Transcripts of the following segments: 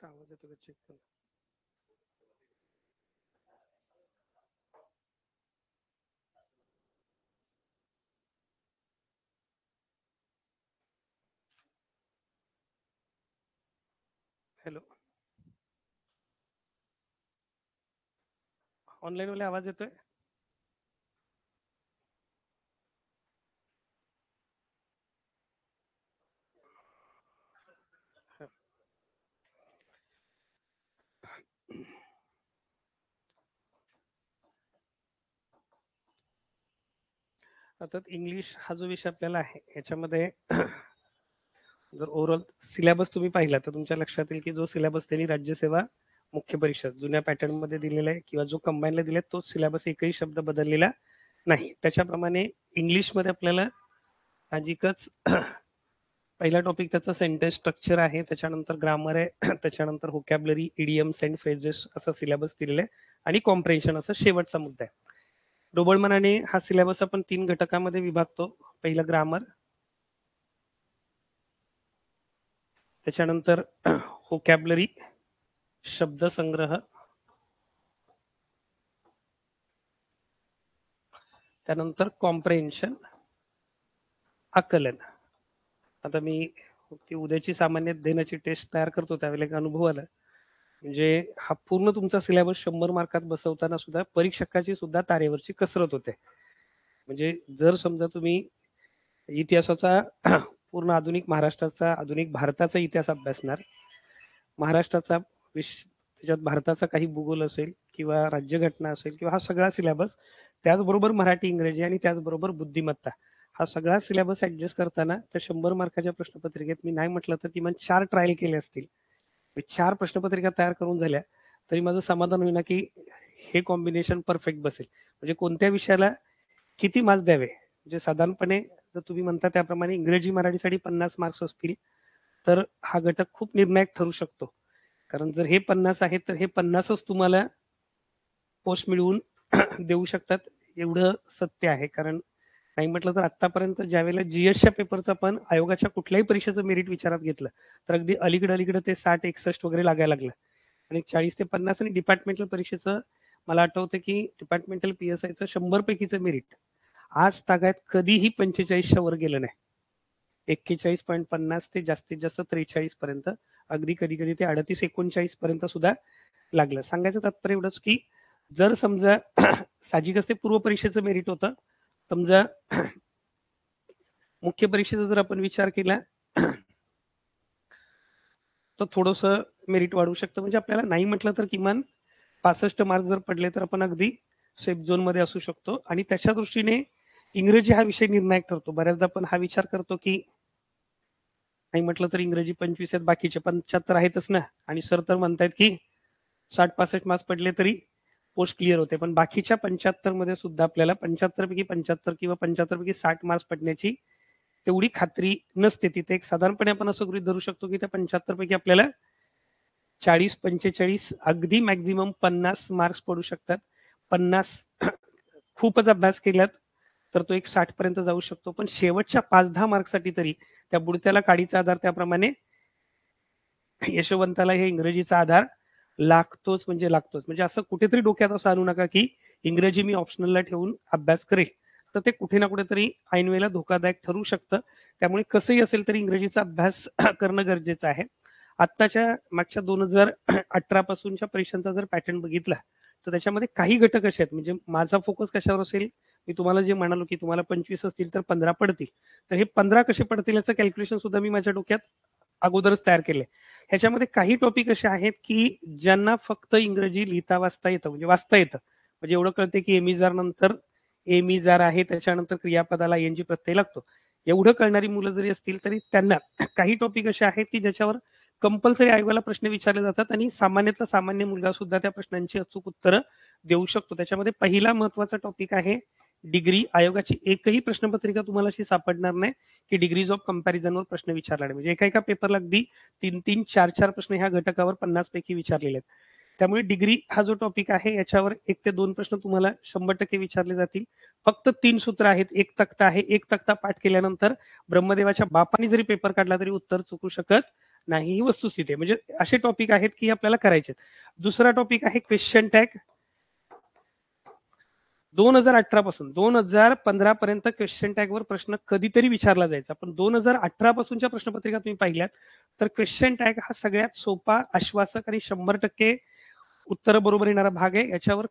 फक्त आवाज येतो का चेक कर. हॅलो, ऑनलाईन वाले आवाज येतोय? आता इंग्लिश हा जो विषय आपल्याला आहे याच्यामध्ये जर ओव्हरऑल सिलेबस तुम्ही पाहिला तर तुमच्या लक्षात येईल की जो सिलेबस त्यांनी राज्यसेवा मुख्य परीक्षा जुन्या पॅटर्न मध्ये दिलेला आहे किंवा जो कंबाईनला दिलाय तोच सिलेबस एकही शब्द बदललेला नाही. त्याच्याप्रमाणे इंग्लिश मध्ये आपल्याला साहजिकच पहिला टॉपिक त्याचा सेंटेन्स स्ट्रक्चर आहे, त्याच्यानंतर ग्रामर आहे, त्याच्यानंतर व्होकॅब्युलरी, इडियम्स अँड फ्रेजेस असा सिलेबस दिलेला आहे आणि कॉम्प्रेन्शन असा शेवटचा मुद्दा आहे. ढोबळमानाने हा सिलेबस आपण 3 घटकामध्ये विभागतो. पहिलं ग्रामर, त्याच्यानंतर व्होकॅब्युलरी शब्दसंग्रह, त्यानंतर कॉम्प्रेन्शन आकलन. आता मी ती उद्याची सामान्य देण्याची टेस्ट तयार करतो त्यावेळेला एक अनुभव आला, म्हणजे हा पूर्ण तुमचा सिलेबस 100 मार्कात बसवताना सुद्धा परीक्षकाची सुद्धा तारेवरची कसरत होते. म्हणजे जर समजा तुम्ही इतिहासाचा पूर्ण आधुनिक महाराष्ट्राचा, आधुनिक भारताचा इतिहास अभ्यासणार, महाराष्ट्राचा त्याच्यात भारताचा काही भूगोल असेल किंवा राज्यघटना असेल किंवा हा सगळा सिलेबस, त्याचबरोबर मराठी इंग्रजी आणि त्याचबरोबर बुद्धिमत्ता, हा सगळा सिलेबस ऍडजस्ट करताना त्या 100 मार्काच्या प्रश्नपत्रिकेत मी नाही म्हटलं तर किमान 4 ट्रायल केले असतील, 4 प्रश्नपत्रिका तयार करून झाल्या तरी माझं समाधान होईना की हे कॉम्बिनेशन परफेक्ट बसेल. म्हणजे कोणत्या विषयाला किती मार्क्स द्यावे, म्हणजे साधारणपणे जर तुम्ही म्हणता त्याप्रमाणे इंग्रजी मराठीसाठी 50 मार्क्स असतील तर हा घटक खूप निर्णायक ठरू शकतो. कारण जर हे 50 आहेत तर हे 50च तुम्हाला पोस्ट मिळवून देऊ शकतात एवढं सत्य आहे. कारण नाही म्हटलं तर आतापर्यंत ज्यावेळेला जीएसच्या पेपरचं पण आयोगाच्या कुठल्याही परीक्षेचं मेरिट विचारात घेतलं तर अगदी अलीकडे ते 60-61 वगैरे लागायला लागलं आणि 40 ते 50 आणि डिपार्टमेंटल परीक्षेचं मला आठवतं की डिपार्टमेंटल पीएसआयचं 100 पैकीचं मेरिट आज तागायत कधीही 45च्या वर गेलं नाही. 41.50 ते जास्तीत जास्त 43 पर्यंत, अगदी कधी कधी ते 38-39 पर्यंत सुद्धा लागलं. सांगायचं तात्पर्य एवढंच की जर समजा साहजिकच ते पूर्व परीक्षेचं मेरिट होतं, समजा मुख्य परीक्षेचा जर आपण विचार केला तर थोडस मेरिट वाढू शकतं. म्हणजे आपल्याला नाही म्हटलं तर किमान 65 मार्क जर पडले तर आपण अगदी सेफ झोन मध्ये असू शकतो. आणि त्याच्या दृष्टीने इंग्रजी हा विषय निर्णायक ठरतो. बऱ्याचदा आपण हा विचार करतो की नाही म्हटलं तर इंग्रजी 25 आहेत, बाकीचे 75 आहेतच ना, आणि सर तर म्हणतायत की 60-65 मार्क्स पडले तरी पोस्ट क्लिअर होते. पण बाकीच्या 75 मध्ये सुद्धा आपल्याला 75 पैकी 75 किंवा 75 पैकी 60 मार्क्स पडण्याची तेवढी खात्री नसते. तिथे एक साधारणपणे आपण असं गृहीत धरू शकतो की त्या 75 पैकी आपल्याला 40-45 अगदी मॅक्झिमम 50 मार्क्स पडू शकतात. 50 खूपच अभ्यास केलात तर तो एक 60 पर्यंत जाऊ शकतो. पण शेवटच्या 5-10 मार्क्ससाठी तरी त्या बुडत्याला काडीचा आधार त्याप्रमाणे यशवंताला हे इंग्रजीचा आधार लागतोच म्हणजे लागतोच. म्हणजे असं कुठेतरी डोक्यात असं आणू नका की इंग्रजी मी ऑप्शनलला ठेवून अभ्यास करेल, तर ते कुठे ना कुठेतरी ऐन वेळेला धोकादायक ठरू शकतं. त्यामुळे कसंही असेल तरी इंग्रजीचा अभ्यास करणं गरजेचं आहे. आत्ताच्या मागच्या 2018 पासूनच्या परीक्षांचा जर पॅटर्न बघितला तर त्याच्यामध्ये काही घटक असे आहेत, म्हणजे माझा फोकस कशावर असेल, मी तुम्हाला जे म्हणालो की तुम्हाला 25 असतील तर 15 पडतील, तर हे 15 कसे पडतील याचं कॅल्क्युलेशन सुद्धा मी माझ्या डोक्यात अगोदरच तयार केले. ह्याच्यामध्ये काही टॉपिक असे आहेत की ज्यांना फक्त इंग्रजी लिहिता वाचता येतं, म्हणजे वाचता येतं, म्हणजे एवढं कळते की एमिजार नंतर एमिजार आहे, त्याच्यानंतर क्रियापदाला एनजी प्रत्यय लागतो, एवढं कळणारी मुलं जरी असतील तरी त्यांना काही टॉपिक असे आहेत की ज्याच्यावर कंपल्सरी आयोगाला प्रश्न विचारले जातात आणि सामान्यातला सामान्य मुलगा सुद्धा त्या प्रश्नांची अचूक उत्तरं देऊ शकतो. त्याच्यामध्ये पहिला महत्वाचा टॉपिक आहे डिग्री. आयोगाची एकही प्रश्नपत्रिका तुम्हाला अशी सापडणार नाही की डिग्रीज ऑफ कंपॅरिझनवर प्रश्न विचारला नाही. म्हणजे एका पेपरला अगदी 3-3, 4-4 प्रश्न ह्या घटकावर 50 पैकी विचारलेले आहेत. त्यामुळे डिग्री हा जो टॉपिक आहे याच्यावर 1 ते 2 प्रश्न तुम्हाला 100% विचारले जातील. फक्त 3 सूत्र आहेत, 1 तक्ता आहे, 1 तक्ता पाठ केल्यानंतर ब्रह्मदेवाच्या बापाने जरी पेपर काढला तरी उत्तर चुकू शकत नाही, ही वस्तुस्थिती आहे. म्हणजे असे टॉपिक आहेत की आपल्याला करायचे. दुसरा टॉपिक आहे क्वेश्चन टॅग. 2018 पासून 2015 पर्यंत क्वेश्चन टॅगवर प्रश्न कधीतरी विचारला जायचा, पण 2018 पासूनच्या प्रश्नपत्रिका तुम्ही पाहिल्यात तर क्वेश्चन टॅग हा सगळ्यात सोपा, आश्वासक आणि 100% उत्तर बरोबर येणारा भाग आहे. याच्यावर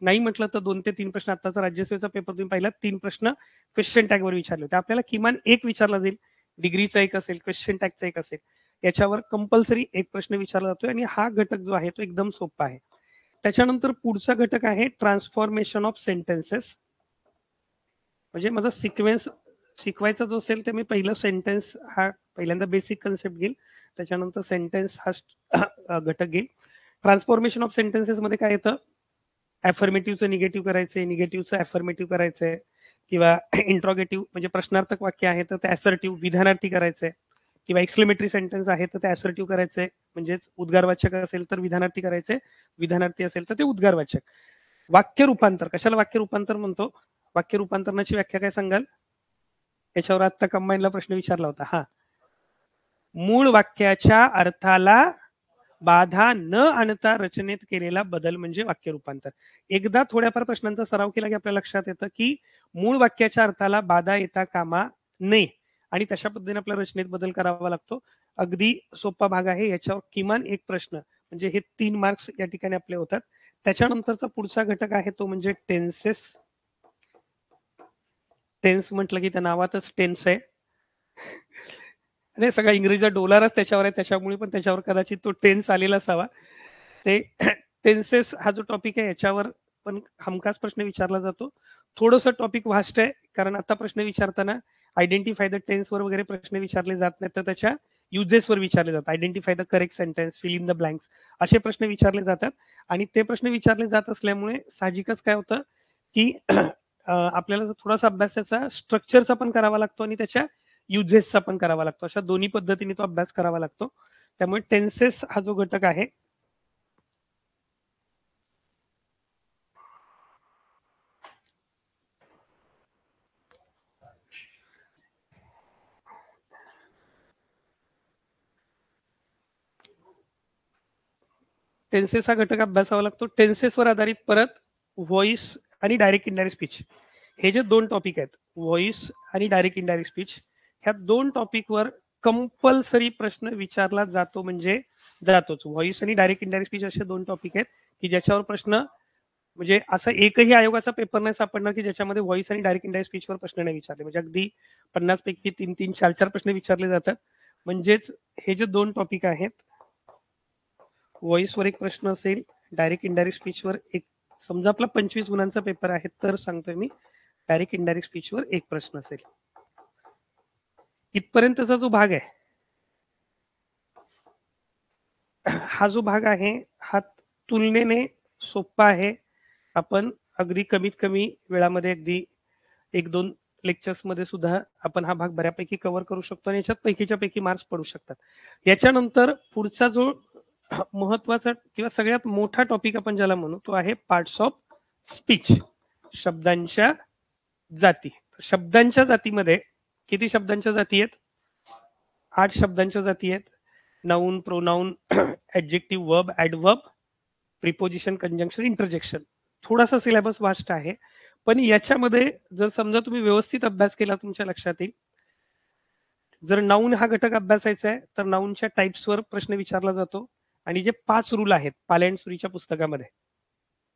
नाही म्हटलं तर 2 ते 3 प्रश्न, आताचा राज्यसेवेचा पेपर तुम्ही पाहिलात 3 प्रश्न क्वेश्चन टॅगवर विचारले होते. आपल्याला किमान एक विचारला जाईल, डिग्रीचा एक असेल, क्वेश्चन टॅगचा एक असेल. याच्यावर कंपल्सरी एक प्रश्न विचारला जातोय आणि हा घटक जो आहे तो एकदम सोपा आहे. त्याच्यानंतर पुढचा घटक आहे ट्रान्सफॉर्मेशन ऑफ सेंटेन्सेस. म्हणजे माझा सिक्वेन्स शिकवायचा जो असेल ते मी पहिलं सेंटेन्स हा पहिल्यांदा बेसिक कन्सेप्ट घेईल, त्याच्यानंतर सेंटेन्स हा घटक घेईल. ट्रान्सफॉर्मेशन ऑफ सेंटेन्सेस मध्ये काय येतं, ॲफर्मेटिव्हचं निगेटिव्ह करायचंय, निगेटिव्हचं ॲफर्मेटिव्ह करायचंय, किंवा इंट्रॉगेटिव्ह म्हणजे प्रश्नार्थक वाक्य आहे तर ते ॲसर्टिव्ह विधानार्थी करायचंय, किंवा एक्सक्लेमेटरी सेंटेन्स आहे तर ते ॲसर्टिव्ह करायचंय, म्हणजेच उद्गारवाचक असेल तर विधानार्थी करायचंय, विधानार्थी असेल तर ते उद्गारवाचक. वाक्य रूपांतर, कशाला वाक्य रूपांतर म्हणतो, वाक्य रूपांतरणाची व्याख्या काय सांगाल? याच्यावर आता कंबाईनला प्रश्न विचारला होता. हा, मूळ वाक्याच्या अर्थाला बाधा न आणता रचनेत केलेला बदल म्हणजे वाक्य रूपांतर. एकदा थोड्याफार प्रश्नांचा सराव केला की आपल्या लक्षात येतं की मूळ वाक्याच्या अर्थाला बाधा येता कामा नये आणि तशा पद्धतीने आपल्या रचनेत बदल करावा लागतो. अगदी सोपा भाग आहे. याच्यावर किमान एक प्रश्न म्हणजे हे 3 मार्क्स या ठिकाणी आपले होतात. त्याच्यानंतरचा पुढचा घटक आहे तो म्हणजे टेन्सेस. टेन्स म्हटलं की त्या नावातच टेन्स आहे. आणि सगळा इंग्रजीचा डोलारच त्याच्यावर आहे, त्याच्यामुळे पण त्याच्यावर कदाचित तो टेन्स आलेला असावा. ते टेन्सेस हा जो टॉपिक आहे याच्यावर पण हमखास प्रश्न विचारला जातो. थोडंसं टॉपिक व्हास्ट आहे, कारण आता प्रश्न विचारताना आयडेंटिफाय द टेन्सवर वगैरे प्रश्न विचारले जात नाहीत, तर त्याच्या युजेसवर विचारले जातात. Identify the correct sentence, fill in the blanks असे प्रश्न विचारले जातात. आणि ते प्रश्न विचारले जात असल्यामुळे साहजिकच काय होतं की आपल्याला थोडासा अभ्यास त्याचा स्ट्रक्चरचा पण करावा लागतो आणि त्याच्या युजेसचा पण करावा लागतो. अशा दोन्ही पद्धतीने तो अभ्यास करावा लागतो. त्यामुळे टेन्सेस हा जो घटक आहे टेन्सेस हा घटक अभ्यासावा लागतो. टेन्सेसवर आधारित परत व्हॉइस आणि डायरेक्ट इनडायरेक्ट स्पीच हे जे 2 टॉपिक आहेत, व्हॉइस आणि डायरेक्ट इनडायरेक्ट स्पीच, ह्या 2 टॉपिकवर कंपल्सरी प्रश्न विचारला जातो म्हणजे जातोच. व्हॉइस आणि डायरेक्ट इनडायरेक्ट स्पीच असे 2 टॉपिक आहेत की ज्याच्यावर प्रश्न म्हणजे असा एकही आयोगाचा पेपर नाही सापडणार की ज्याच्यामध्ये व्हॉइस आणि डायरेक्ट इनडायरेक्ट स्पीचवर प्रश्न नाही विचारले. म्हणजे अगदी 50 पैकी 3-3, 4-4 प्रश्न विचारले जातात. म्हणजेच हे जे 2 टॉपिक आहेत, व्हॉइसवर एक प्रश्न असेल, डायरेक्ट इनडायरेक्ट स्पीचवर एक, समजा आपला 25 गुणांचा पेपर आहे तर सांगतोय मी डायरेक्ट इनडायरेक्ट स्पीचवर एक प्रश्न असेल. इथपर्यंतचा जो भाग आहे, हा जो भाग आहे हा तुलनेने सोपा आहे. आपण अगदी कमीत कमी वेळामध्ये अगदी 1-2 लेक्चर्स मध्ये सुद्धा आपण हा भाग बऱ्यापैकी कव्हर करू शकतो आणि याच्यात पैकीच्या पैकी मार्क्स पडू शकतात. याच्यानंतर पुढचा जो महत्वाचा किंवा सगळ्यात मोठा टॉपिक आपण ज्याला म्हणू तो आहे पार्ट्स ऑफ स्पीच, शब्दांच्या जाती. शब्दांच्या जातीमध्ये किती शब्दांच्या जाती आहेत? 8 शब्दांच्या जाती आहेत. Noun, pronoun, adjective, verb, adverb, preposition, conjunction, interjection. थोडासा सिलेबस वास्ट आहे, पण याच्यामध्ये जर समजा तुम्ही व्यवस्थित अभ्यास केला तुमच्या लक्षात येईल. जर नाऊन हा घटक अभ्यासायचा आहे तर नाऊनच्या टाइप्सवर प्रश्न विचारला जातो आणि जे 5 रूल आहेत पाले सुरीच्या पुस्तकामध्ये,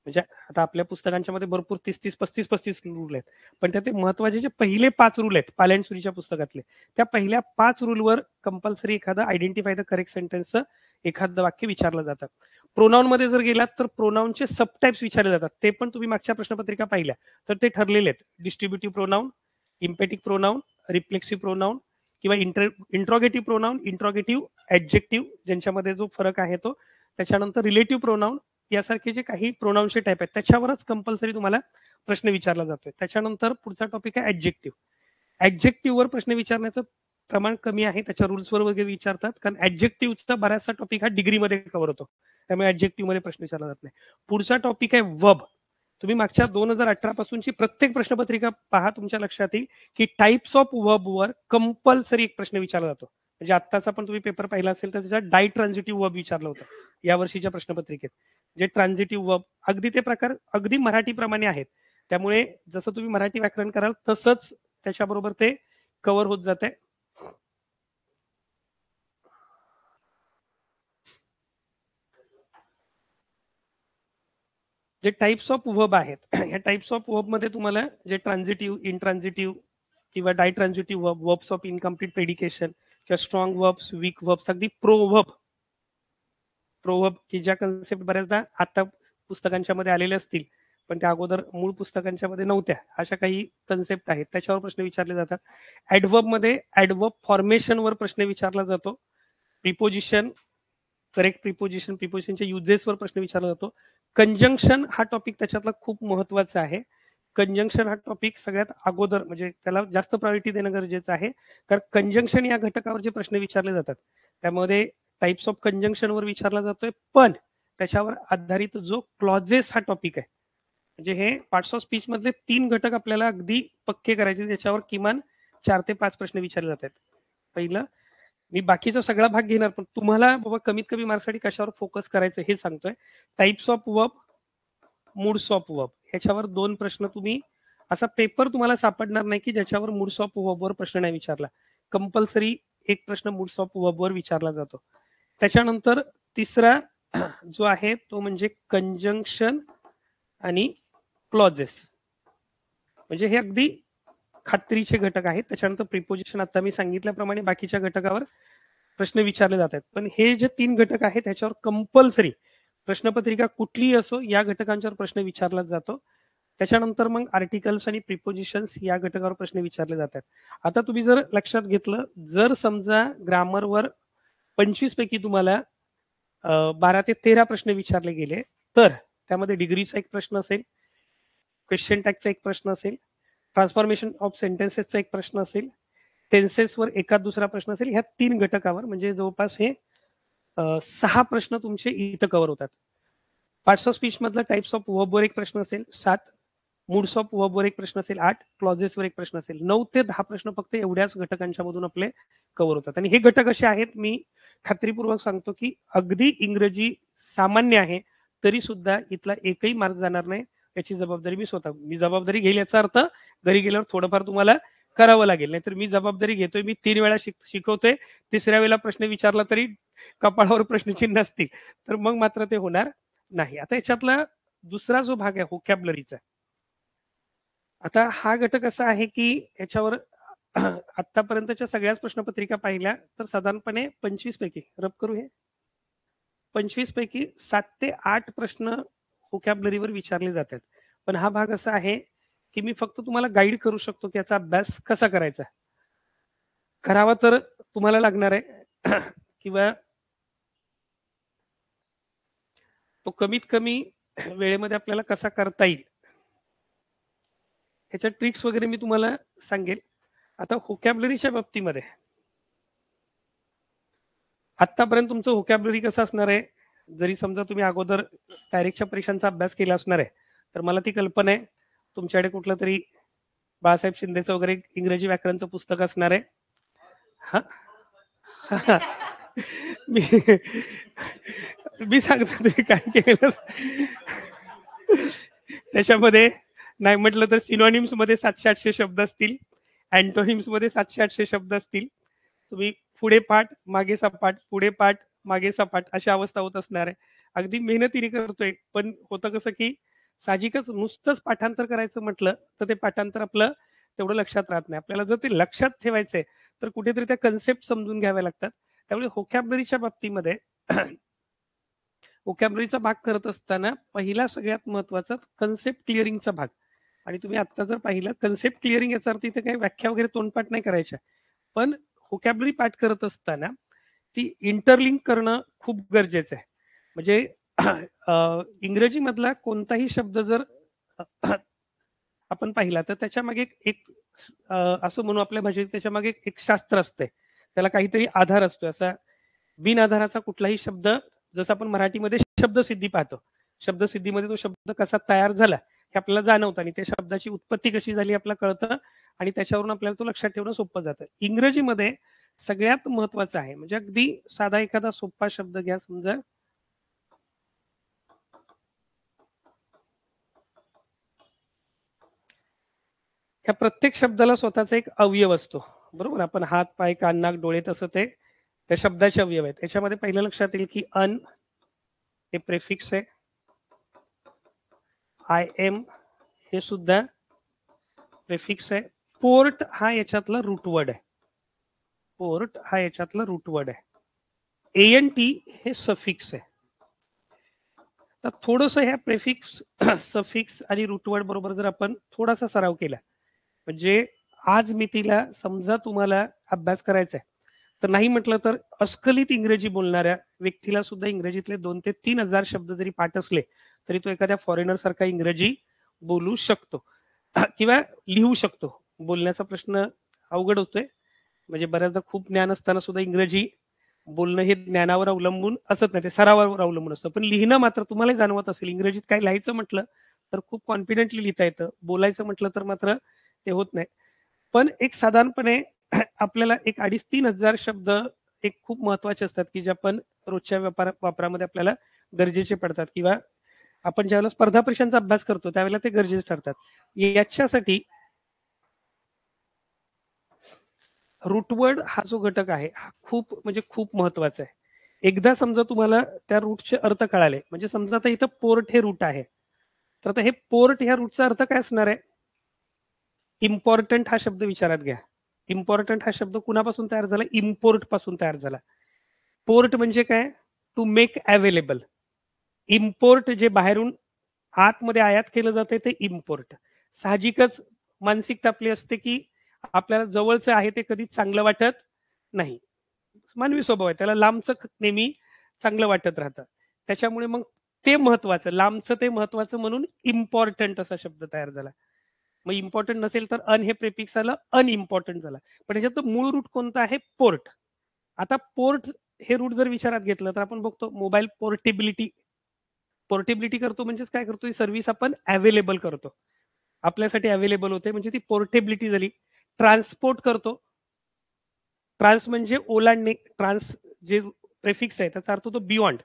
म्हणजे आता आपल्या पुस्तकांच्या मध्ये भरपूर 30-30, 35-35 रूल आहेत, पण त्यात महत्वाचे जे पहिले 5 रूल आहेत पाले सुरीच्या पुस्तकातले, त्या पहिल्या 5 रूलवर कंपल्सरी एखादं आयडेंटिफाय द करेक्ट सेंटेन्सचं एखादं वाक्य विचारलं जातं. प्रोनाऊन मध्ये जर गेलात तर प्रोनाऊनचे सब टाइप्स विचारले जातात. ते पण तुम्ही मागच्या प्रश्नपत्रिका पाहिल्या तर ते ठरलेले आहेत. Distributive pronoun, इम्पेटिक pronoun, reflexive pronoun किंवा इंट्रॉगेटिव्ह प्रोनाऊन, इंट्रॉगेटिव्ह ऍडजेक्टिव्ह ज्यांच्यामध्ये जो फरक आहे तो, त्याच्यानंतर रिलेटिव्ह प्रोनाऊन यासारखे जे काही प्रोनाऊनचे टाईप आहेत त्याच्यावरच कंपल्सरी तुम्हाला प्रश्न विचारला जातोय. त्याच्यानंतर पुढचा टॉपिक आहे ऍडजेक्टिव्ह. ऍडजेक्टिव्हवर प्रश्न विचारण्याचं प्रमाण कमी आहे, त्याच्या रूल्सवर वगैरे विचारतात, कारण ऍडजेक्टिव्हचा बराचसा टॉपिक हा डिग्रीमध्ये कव्हर होतो, त्यामुळे ऍडजेक्टिव्ह मध्ये प्रश्न विचारला जात नाही. पुढचा टॉपिक आहे वर्ब. तुम्ही मागच्या 2018 पासूनची प्रत्येक प्रश्नपत्रिका पहा, तुमच्या लक्षात येईल की टाइप्स ऑफ वर्ब वर कंपल्सरी एक प्रश्न विचारला जातो. म्हणजे आत्ताचा पण तुम्ही पेपर पाहिला असेल तर त्याच्यात डाय ट्रान्झिटिव्ह वर्ब विचारलं होतं या वर्षीच्या प्रश्नपत्रिकेत. जे ट्रान्झिटिव्ह वर्ब अगदी ते प्रकार अगदी मराठीप्रमाणे आहेत. त्यामुळे जसं तुम्ही मराठी व्याकरण कराल तसंच त्याच्याबरोबर ते कव्हर होत जाते. जे टाइप्स ऑफ वर्ब आहेत या टाइप्स ऑफ वर्ब मध्ये तुम्हाला जे ट्रान्झिटिव्ह, इंट्रान्झिटिव्ह किंवा डाय ट्रान्झिटिव्ह वर्ब, वर्ब्स ऑफ इनकम्प्लीट प्रेडिकेशन किंवा स्ट्रॉंग वर्ब्स, वीक वर्ब्स, अगदी प्रोवर्ब की ज्या कन्सेप्ट बऱ्याचदा आता पुस्तकांच्या मध्ये आलेल्या असतील पण त्या अगोदर मूळ पुस्तकांच्या मध्ये नव्हत्या, अशा काही कन्सेप्ट आहेत त्याच्यावर प्रश्न विचारले जातात. ऍडवर्ब मध्ये ऍडवर्ब फॉर्मेशन वर प्रश्न विचारला जातो. प्रिपोजिशन, करेक्ट प्रिपोजिशन, प्रिपोजिशनच्या युजेसवर प्रश्न विचारला जातो. कंजंक्शन हा टॉपिक त्याच्यातला खूप महत्वाचा आहे. कंजंक्शन हा टॉपिक सगळ्यात अगोदर म्हणजे त्याला जास्त प्रायोरिटी देणं गरजेचं आहे, कारण कंजंक्शन या घटकावर जे प्रश्न विचारले जातात त्यामध्ये टाइप्स ऑफ कंजंक्शन वर विचारला जातोय, पण त्याच्यावर आधारित जो क्लॉजेस हा टॉपिक आहे, म्हणजे हे पार्ट्स ऑफ स्पीच मधले 3 घटक आपल्याला अगदी पक्के करायचे, त्याच्यावर किमान 4 ते 5 प्रश्न विचारले जातात. पहिलं, मी बाकीचा सगळा भाग घेणार पण तुम्हाला बाबा कमीत कमी मार्क्ससाठी कशावर फोकस करायचं हे सांगतोय. Types of verb, moods of verb, ह्याच्यावर 2 प्रश्न तुम्ही, असा पेपर तुम्हाला सापडणार नाही की ज्याच्यावर मूड्स ऑफ वर्ब वर प्रश्न नाही विचारला. कंपल्सरी एक प्रश्न मूड्स ऑफ वर्ब वर विचारला जातो. त्याच्यानंतर तिसरा जो आहे तो म्हणजे कंजंक्शन आणि क्लॉजेस, म्हणजे हे अगदी खात्रीचे घटक आहेत. त्याच्यानंतर प्रिपोजिशन, आता मी सांगितल्याप्रमाणे बाकीच्या घटकावर प्रश्न विचारले जातात, पण हे जे 3 घटक आहेत त्याच्यावर कंपल्सरी प्रश्नपत्रिका कुठलीही असो या घटकांच्यावर प्रश्न विचारला जातो. त्याच्यानंतर मग आर्टिकल्स आणि प्रिपोजिशन्स या घटकावर प्रश्न विचारले जातात. आता तुम्ही जर लक्षात घेतलं, जर समजा ग्रामरवर 25 पैकी तुम्हाला 12 ते 13 प्रश्न विचारले गेले तर त्यामध्ये डिग्रीचा एक प्रश्न असेल, क्वेश्चन टॅगचा एक प्रश्न असेल, ट्रान्सफॉर्मेशन ऑफ सेंटेन्सेसचा एक प्रश्न असेल, टेन्सेसवर एखाद दुसरा प्रश्न असेल. ह्या 3 घटकावर म्हणजे जवळपास हे 6 प्रश्न तुमचे इथं कव्हर होतात. पार्ट्स ऑफ स्पीच मधला टाइप्स ऑफ वर्बवर एक प्रश्न असेल 7, मूड्स ऑफ वर्बवर एक प्रश्न असेल 8, क्लॉजेसवर एक प्रश्न असेल 9 ते 10 प्रश्न फक्त एवढ्याच घटकांच्या मधून आपले कव्हर होतात. आणि हे घटक असे आहेत, मी खात्रीपूर्वक सांगतो की अगदी इंग्रजी सामान्य आहे तरी सुद्धा इथला एकही मार्क जाणार नाही. याची जबाबदारी मी स्वतः, मी जबाबदारी घेईल याचा अर्थ घरी गेल्यावर थोडंफार तुम्हाला करावं लागेल, नाहीतर मी जबाबदारी घेतोय, मी 3 वेळा शिकवतोय, तिसऱ्या वेळेला प्रश्न विचारला तरी कपाळावर प्रश्नचिन्ह असतील तर मग मात्र ते होणार नाही. आता याच्यातला दुसरा जो भाग आहे व्होकॅब्युलरीचा, आता हा घटक असा आहे की याच्यावर आतापर्यंतच्या सगळ्याच प्रश्नपत्रिका पाहिल्या तर साधारणपणे 25 पैकी रब करू हे 25 पैकी 7 ते 8 प्रश्न व्होकॅब्युलरीवर विचारले जातात. पण हा भाग असा आहे की मी फक्त तुम्हाला गाईड करू शकतो की याचा अभ्यास कसा करायचा. करावा तर तुम्हाला लागणार आहे किंवा तो कमीत कमी वेळेमध्ये आपल्याला कसा करता येईल ह्याच्या ट्रिक्स वगैरे मी तुम्हाला सांगेल. आता व्होकॅब्युलरीच्या बाबतीमध्ये आतापर्यंत तुमचं व्होकॅब्युलरी कसं असणार आहे, जरी समजा तुम्ही अगोदर डायरेक्टच्या परीक्षांचा अभ्यास केला असणार आहे तर मला ती कल्पना आहे तुमच्याकडे कुठलं तरी बाळासाहेब शिंदेचं वगैरे इंग्रजी व्याकरणचं पुस्तक असणार आहे. हा मी मी सांगतो तुम्ही काय केलं त्याच्यामध्ये, नाही म्हटलं तर सिनोनिम्स मध्ये 700-800 शब्द असतील, अँटोनिम्स मध्ये 700-800 शब्द असतील. तुम्ही पुढे पाठ मागे सपाट, पुढे पाठ मागे सपाट अशी अवस्था होत असणार आहे. अगदी मेहनतीने करतोय, पण होतं कसं की साहजिकच नुसतंच पाठांतर करायचं म्हटलं तर ते पाठांतर आपलं तेवढं लक्षात राहत नाही. आपल्याला जर ते लक्षात ठेवायचंय तर कुठेतरी त्या कन्सेप्ट समजून घ्याव्या लागतात. त्यामुळे व्होकॅब्युलरीच्या बाबतीमध्ये व्होकॅब्युलरीचा भाग करत असताना पहिला सगळ्यात महत्वाचा कन्सेप्ट क्लिअरिंगचा भाग. आणि तुम्ही आता जर पाहिलं कन्सेप्ट क्लिअरिंग याचा अर्थ इथे काही व्याख्या वगैरे तोंडपाठ नाही करायच्या, पण व्होकॅब्युलरी पाठ करत असताना ती इंटरलिंक करणं खूप गरजेचं आहे. म्हणजे इंग्रजी मधला कोणताही शब्द जर आपण पाहिला तर त्याच्या मागे एक असं म्हणू आपल्या भाषेत त्याच्या मागे एक शास्त्र असतंय, त्याला काहीतरी आधार असतो. असा बिन आधाराचा कुठलाही शब्द, जसं आपण मराठीमध्ये शब्दसिद्धी पाहतो, शब्दसिद्धीमध्ये तो शब्द कसा तयार झाला हे आपल्याला जाणवतं आणि त्या शब्दाची उत्पत्ती कशी झाली आपल्याला कळतं आणि त्याच्यावरून आपल्याला तो लक्षात ठेवणं सोपं जातं. इंग्रजीमध्ये सगळ्यात महत्वाचं आहे. म्हणजे अगदी साधा एखादा सोपा शब्द घ्या, समजा या प्रत्येक शब्दाला स्वतःचा एक अवयव असतो, बरोबर. आपण हात, पाय, कान, नाक, डोळे, तसं ते त्या शब्दाचे अवयव आहेत. त्याच्यामध्ये पहिलं लक्षात येईल की अन हे प्रेफिक्स आहे, आय एम हे सुद्धा प्रेफिक्स आहे, पोर्ट हा याच्यातला रूट वर्ड आहे, पोर्ट हा याच्यातला रूट वर्ड आहे, एन टी हे सफिक्स आहे. तर थोडंसं ह्या प्रेफिक्स सफिक्स आणि रूट वर्ड बरोबर जर आपण थोडासा सराव केला, म्हणजे आज मी तिला समजा तुम्हाला अभ्यास करायचा आहे, तर नाही म्हटलं तर अस्खलित इंग्रजी बोलणाऱ्या व्यक्तीला सुद्धा इंग्रजीतले 2 ते 3,000 शब्द जरी पाठ असले तरी तो एखाद्या फॉरेनर सारखा इंग्रजी बोलू शकतो किंवा लिहू शकतो. बोलण्याचा प्रश्न अवघड होतोय, म्हणजे बऱ्याचदा खूप ज्ञान असताना सुद्धा इंग्रजी बोलणं हे ज्ञानावर अवलंबून असत नाही, ते सरावावर अवलंबून असतं. पण लिहिणं मात्र तुम्हालाही जाणवत असेल, इंग्रजीत काय लिहायचं म्हटलं तर खूप कॉन्फिडेंटली लिहिता येतं, बोलायचं म्हटलं तर मात्र ते होत नाही. पण एक साधारणपणे आपल्याला एक 2,500-3,000 शब्द एक खूप महत्वाचे असतात, की जे आपण रोजच्या वापरामध्ये आपल्याला गरजेचे पडतात, किंवा आपण ज्यावेळेला स्पर्धा परीक्षांचा अभ्यास करतो त्यावेळेला ते गरजेचे ठरतात. याच्यासाठी रूटवर्ड हा जो घटक आहे हा खूप म्हणजे खूप महत्वाचा आहे. एकदा समजा तुम्हाला त्या रूटचे अर्थ कळाले, म्हणजे समजा आता इथं पोर्ट हे रूट आहे, तर आता हे पोर्ट ह्या रूटचा अर्थ काय असणार आहे? इम्पॉर्टंट हा शब्द विचारात घ्या. इम्पॉर्टंट हा शब्द कुणापासून तयार झाला? इम्पोर्ट पासून तयार झाला. पोर्ट म्हणजे काय? To make available. इम्पोर्ट जे बाहेरून आतमध्ये आयात केलं जाते ते इम्पोर्ट. साहजिकच मानसिकता आपली असते की आपल्याला जवळचं आहे ते कधीच चांगलं वाटत नाही. मानवी स्वभाव आहे, त्याला लांबचं नेहमी चांगलं वाटत राहतं. त्याच्यामुळे मग ते महत्वाचं, लांबचं ते महत्वाचं म्हणून इम्पॉर्टंट असा शब्द तयार झाला. मग इम्पॉर्टंट नसेल तर अन हे प्रेफिक्स आलं, अनइम्पॉर्टंट झाला. पण याच्यात मूळ रूट कोणता आहे? पोर्ट. आता पोर्ट हे रूट जर विचारात घेतलं तर आपण बघतो मोबाईल पोर्टेबिलिटी. पोर्टेबिलिटी करतो म्हणजेच काय करतो? ही सर्व्हिस आपण अवेलेबल करतो, आपल्यासाठी अवेलेबल होते, म्हणजे ती पोर्टेबिलिटी झाली. ट्रान्सपोर्ट करतो, ट्रान्स म्हणजे ओलांडणे, ट्रान्स जे प्रेफिक्स आहे त्याचा अर्थ होतो बियॉन्ड,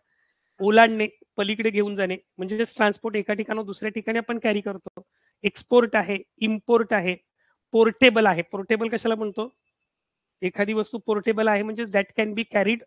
ओलांडणे, पलीकडे घेऊन जाणे, म्हणजे ट्रान्सपोर्ट एका ठिकाणाहून दुसऱ्या ठिकाणी आपण कॅरी करतो. एक्सपोर्ट आहे, इम्पोर्ट आहे, पोर्टेबल आहे. पोर्टेबल कशाला म्हणतो? एखादी वस्तू पोर्टेबल आहे म्हणजे that can be carried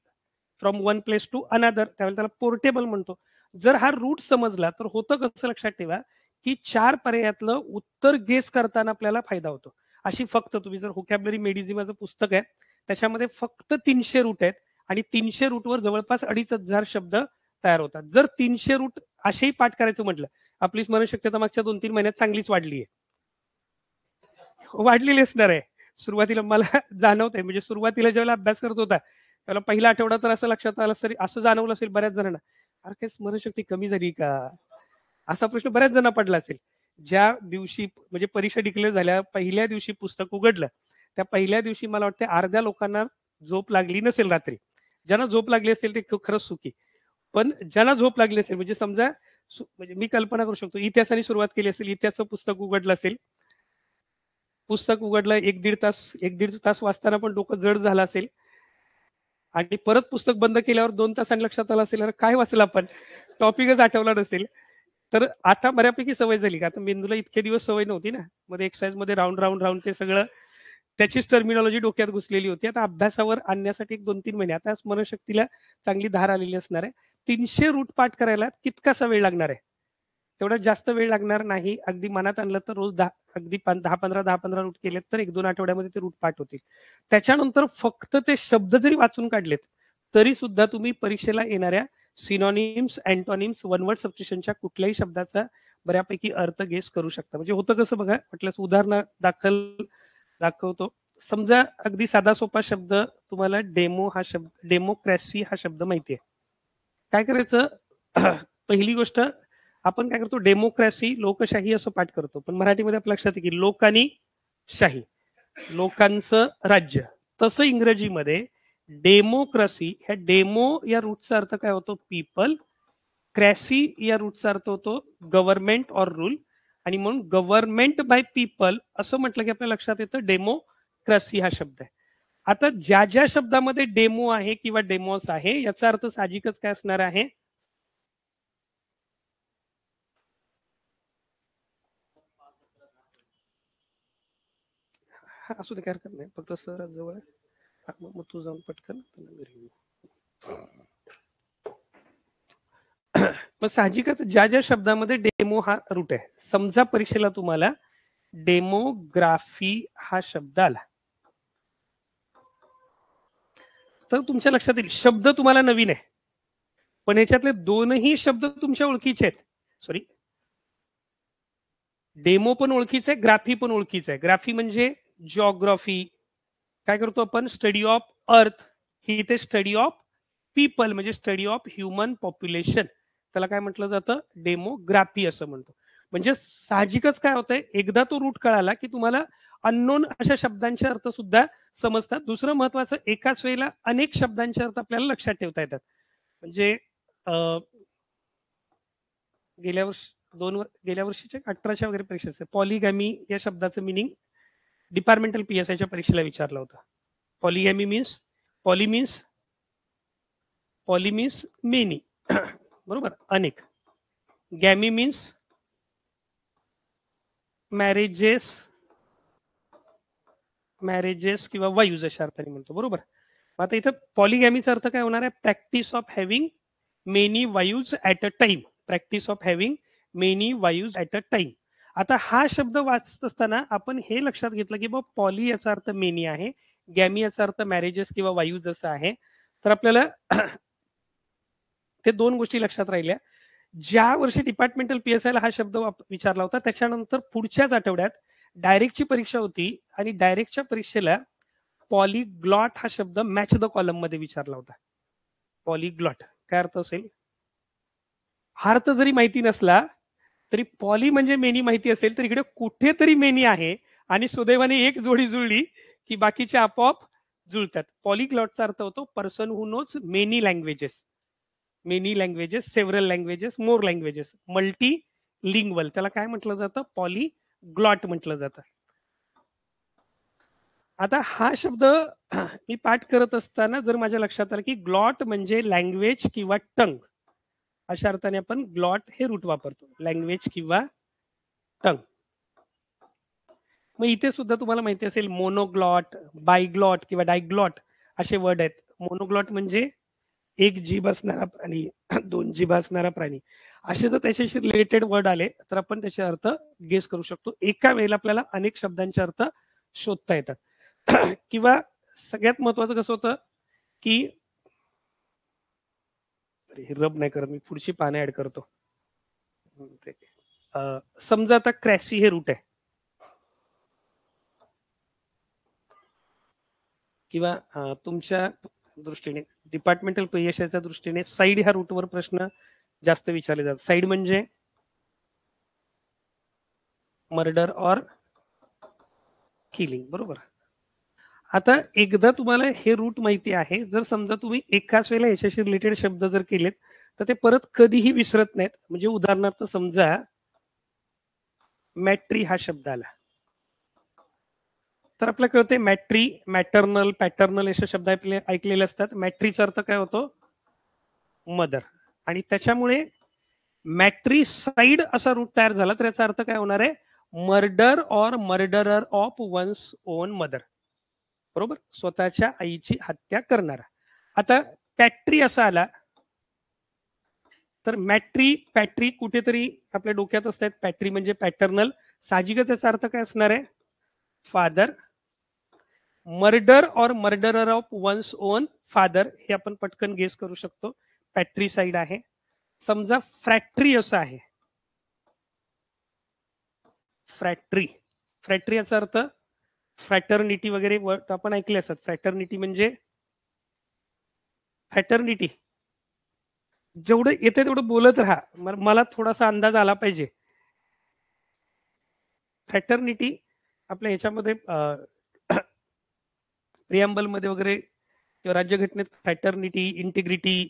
from one place to another, त्यावेळेला त्याला पोर्टेबल म्हणतो. जर हा रूट समजला तर होतं कसं, लक्षात ठेवा की 4 पर्यायातलं उत्तर गेस करताना आपल्याला फायदा होतो. अशी फक्त तुम्ही जर व्होकॅब्युलरी मेडिझिमाचं पुस्तक आहे त्याच्यामध्ये फक्त 300 रूट आहेत आणि 300 रूटवर जवळपास 2,500 शब्द तयार होतात. जर 300 रूट असेही पाठ करायचं म्हटलं, आपली स्मरणशक्ती आता मागच्या 2-3 महिन्यात चांगलीच वाढली आहे. वाढलेली असणार आहे. सुरुवातीला मला जाणवतंय, म्हणजे सुरुवातीला ज्यावेळेला अभ्यास करत होता, त्यावेळेला पहिला आठवडा तर असं लक्षात आलं तरी असं जाणवलं असेल बऱ्याच जणांना, "अरे काय स्मरणशक्ती कमी झाली का?" असा प्रश्न बऱ्याच जणांना पडला असेल. ज्या दिवशी म्हणजे परीक्षा डिक्लेअर झाल्या, पहिल्या दिवशी पुस्तक उघडलं, त्या पहिल्या दिवशी मला वाटतं अर्ध्या लोकांना झोप लागली नसेल रात्री. ज्यांना झोप लागली असेल ते खरंच सुखी. पण ज्यांना झोप लागली असेल, म्हणजे समजा म्हणजे मी कल्पना करू शकतो, इतिहासाने सुरुवात केली असेल, इतिहासाचं पुस्तक उघडलं असेल, पुस्तक उघडलं 1-1.5 तास वाचताना पण डोकं जड झालं असेल आणि परत पुस्तक बंद केल्यावर 2 तासांनी लक्षात आलं असेल, अरे काय वाचलं आपण? टॉपिकच आठवला नसेल. तर आता बऱ्यापैकी सवय झाली, का आता मेंदूला इतके दिवस सवय नव्हती ना. मध्ये एक्सरसाइजमध्ये राउंड ते सगळं त्याचीच टर्मिनॉलॉजी डोक्यात घुसलेली होती. आता अभ्यासावर आणण्यासाठी 1-2-3 महिने आता स्मरणशक्तीला चांगली धार आलेली असणार आहे. 300 रूट पाठ करायला कितकासा वेळ लागणार आहे? तेवढा जास्त वेळ लागणार नाही. अगदी मनात आणलं तर रोज 10 अगदी 10-15 रूट केलेत तर 1-2 आठवड्यामध्ये ते रूट पाठ होतील. त्याच्यानंतर फक्त ते शब्द जरी वाचून काढलेत, तरी सुद्धा तुम्ही परीक्षेला येणाऱ्या सिनॉनिम्स, अँटोनिम्स, वन वर्ड सबस्टिट्यूशनच्या कुठल्याही शब्दाचा बऱ्यापैकी अर्थ गेस करू शकता. म्हणजे होतं कसं बघा, म्हटल्यास उदाहरण दाखवतो. समजा अगदी साधा सोपा शब्द तुम्हाला डेमोक्रॅसी हा शब्द माहिती आहे. काय करायचं? पहिली गोष्ट, आपण काय करतो? डेमोक्रॅसी, लोकशाही असं पाठ करतो. पण मराठीमध्ये आपल्या लक्षात येईल की लोक आणि शाही, लोकांचं राज्य. तसं इंग्रजीमध्ये डेमोक्रसी, ह्या डेमो या रूटचा अर्थ काय होतो? पीपल. क्रॅसी या रूटचा अर्थ होतो गव्हर्नमेंट ऑर रूल, आणि म्हणून गव्हर्नमेंट बाय पीपल असं म्हटलं की आपल्या लक्षात येतं डेमोक्रसी हा शब्द आहे. आता ज्या ज्या शब्दामध्ये डेमो आहे किंवा डेमोस आहे याचा अर्थ साहजिकच काय असणार आहे, असू दे काय हरकत नाही, फक्त सर जवळ मग तू जाऊन पटकन घरी. मग साहजिकच ज्या ज्या शब्दामध्ये डेमो हा रूट आहे, समजा परीक्षेला तुम्हाला डेमोग्राफी हा शब्द आला तर तुमच्या लक्षात येईल शब्द तुम्हाला नवीन आहे, पण याच्यातले दोनही शब्द तुमच्या ओळखीचे आहेत. सॉरी, डेमो पण ओळखीचं आहे, ग्राफी पण ओळखीचं आहे. ग्राफी म्हणजे जिओग्राफी, काय करतो आपण, स्टडी ऑफ अर्थ. ही इथे स्टडी ऑफ पीपल म्हणजे स्टडी ऑफ ह्युमन पॉप्युलेशन, त्याला काय म्हटलं जातं, डेमोग्राफी असं म्हणतो. म्हणजे साहजिकच काय होतंय, एकदा तो रूट कळाला की तुम्हाला अननोन अशा शब्दांचे अर्थ सुद्धा समजतात. दुसरं महत्वाचं, एकाच वेळेला अनेक शब्दांचे अर्थ आपल्याला लक्षात ठेवता येतात. म्हणजे गेल्या वर्षीच्या 18च्या वगैरे परीक्षेचे पॉलिगॅमी या शब्दाचं मिनिंग डिपार्टमेंटल पीएसआयच्या परीक्षेला विचारलं होतं. पॉलिगॅमी मीन्स, पॉली मीन्स मेनी, बरोबर, अनेक. गॅमी मीन्स मॅरेजेस किंवा वायूज अशा अर्थाने म्हणतो, बरोबर. आता इथं पॉलिगॅमीचा अर्थ काय होणार आहे, practice of having many wives at a time. Practice of having many wives at a time. आता हा शब्द वाचत असताना आपण हे लक्षात घेतलं की बाबा पॉली याचा अर्थ मेनी आहे, गॅमी याचा अर्थ मॅरेजेस किंवा वायूज असा आहे. तर आपल्याला ते दोन गोष्टी लक्षात राहिल्या. ज्या वर्षी डिपार्टमेंटल पीएसआयला हा शब्द विचारला होता त्याच्यानंतर पुढच्याच आठवड्यात डायरेक्टची परीक्षा होती आणि डायरेक्टच्या परीक्षेला पॉलीग्लॉट हा शब्द मॅच द कॉलम मध्ये विचारला होता. पॉलीग्लॉट काय अर्थ असेल, हा अर्थ जरी माहिती नसला तरी पॉली म्हणजे मेनी माहिती असेल तर इकडे कुठेतरी मेनी आहे आणि सुदैवाने एक जोडी जुळली की बाकीचे आपोआप जुळतात. पॉलीग्लॉटचा अर्थ होतो person who knows many languages. Many languages, several languages, more languages, multilingual, त्याला काय म्हटलं जातं, पॉलीग्लॉट म्हटलं जातं. आता हा शब्द मी पाठ करत असताना जर माझ्या लक्षात आलं की ग्लॉट म्हणजे लँग्वेज किंवा टंग, अशा अर्थाने आपण ग्लॉट हे रूट वापरतो, लँग्वेज किंवा टंग. मग इथे सुद्धा तुम्हाला माहिती असेल मोनोग्लॉट, बायग्लॉट किंवा डायग्लॉट असे वर्ड आहेत. मोनोग्लॉट म्हणजे एक जीभ असणारा प्राणी, दोन जीभ असणारा प्राणी, असे जर त्याच्याशी रिलेटेड वर्ड आले तर आपण त्याचे अर्थ गेस करू शकतो. एका वेळेला आपल्याला अनेक शब्दांचे अर्थ शोधता येतात. किंवा सगळ्यात महत्वाचं कसं होतं की, रब नाही करत मी, पुढची पाने ऍड करतो. समजा आता क्रॅसी हे रूट आहे किंवा तुमच्या दृष्टीने डिपार्टमेंटल पीएसआयच्या दृष्टीने साईड ह्या रूटवर प्रश्न जास्त विचारले जातात. साईड म्हणजे मर्डर ऑर किलिंग, बरोबर. आता एकदा तुम्हाला हे रूट माहिती आहे, जर समजा तुम्ही एकाच वेळेला याच्याशी रिलेटेड शब्द जर केलेत तर ते परत कधीही विसरत नाहीत. म्हणजे उदाहरणार्थ समजा मॅट्री हा शब्द आला तर आपल्याला कळते मॅट्री, मॅटर्नल, पॅटर्नल असे शब्द ऐकलेले असतात. मॅट्रीचा अर्थ काय होतो, मदर, आणि त्याच्यामुळे मॅट्रीसाइड असा रूट तयार झाला तर याचा अर्थ काय होणार आहे, murder or murderer of one's on mother, बरोबर, स्वतःच्या आईची हत्या करणारा. आता पॅट्री असा आला तर मॅट्री पॅट्री कुठेतरी आपल्या डोक्यात असतात. पॅट्री म्हणजे पॅटर्नल, साहजिकच याचा अर्थ काय असणार आहे, father. Murder or murderer of one's on father हे आपण पटकन गेस करू शकतो, पॅट्री साइड आहे. समजा फ्रॅक्टरी असं आहे, फ्रॅक्टरी, फ्रॅक्टरी याचा अर्थ फ्रॅटर्निटी वगैरे वर्ड आपण ऐकले असतात. फ्रॅटर्निटी म्हणजे फ्रॅटर्निटी, जेवढं येते तेवढं बोलत राहा, मला थोडासा अंदाज आला पाहिजे. फ्रॅटर्निटी आपल्या ह्याच्यामध्ये प्रिअम्बल मध्ये वगैरे किंवा राज्यघटनेत फ्रॅटर्निटी, इंटिग्रिटी,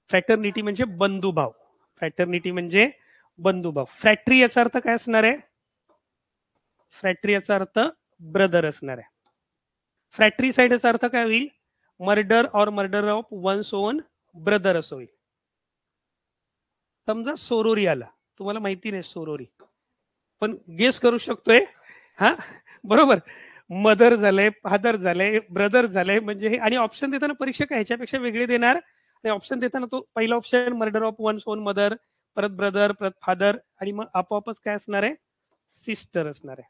फ्रॅटर्निटी म्हणजे बंधुभाव, फ्रॅटर्निटी म्हणजे बंधुभाव. फ्रॅक्टरी याचा अर्थ काय असणार आहे, फ्रॅक्टरी याचा अर्थ ब्रदर असणार आहे. फ्रॅट्रीसाइड याचा अर्थ काय होईल? Murder or murder of one's on brother असं होईल. समजा सोरोरी आला, तुम्हाला माहिती नाही सोरोरी, पण गेस करू शकतोय. हा, बरोबर. मदर झालंय, फादर झालंय, ब्रदर झालंय, म्हणजे हे. आणि ऑप्शन देताना परीक्षक ह्याच्यापेक्षा वेगळे देणार. ऑप्शन देताना तो पहिला option murder of one's on mother, परत ब्रदर, परत फादर, आणि मग आपोआपच काय असणार आहे? सिस्टर असणार आहे.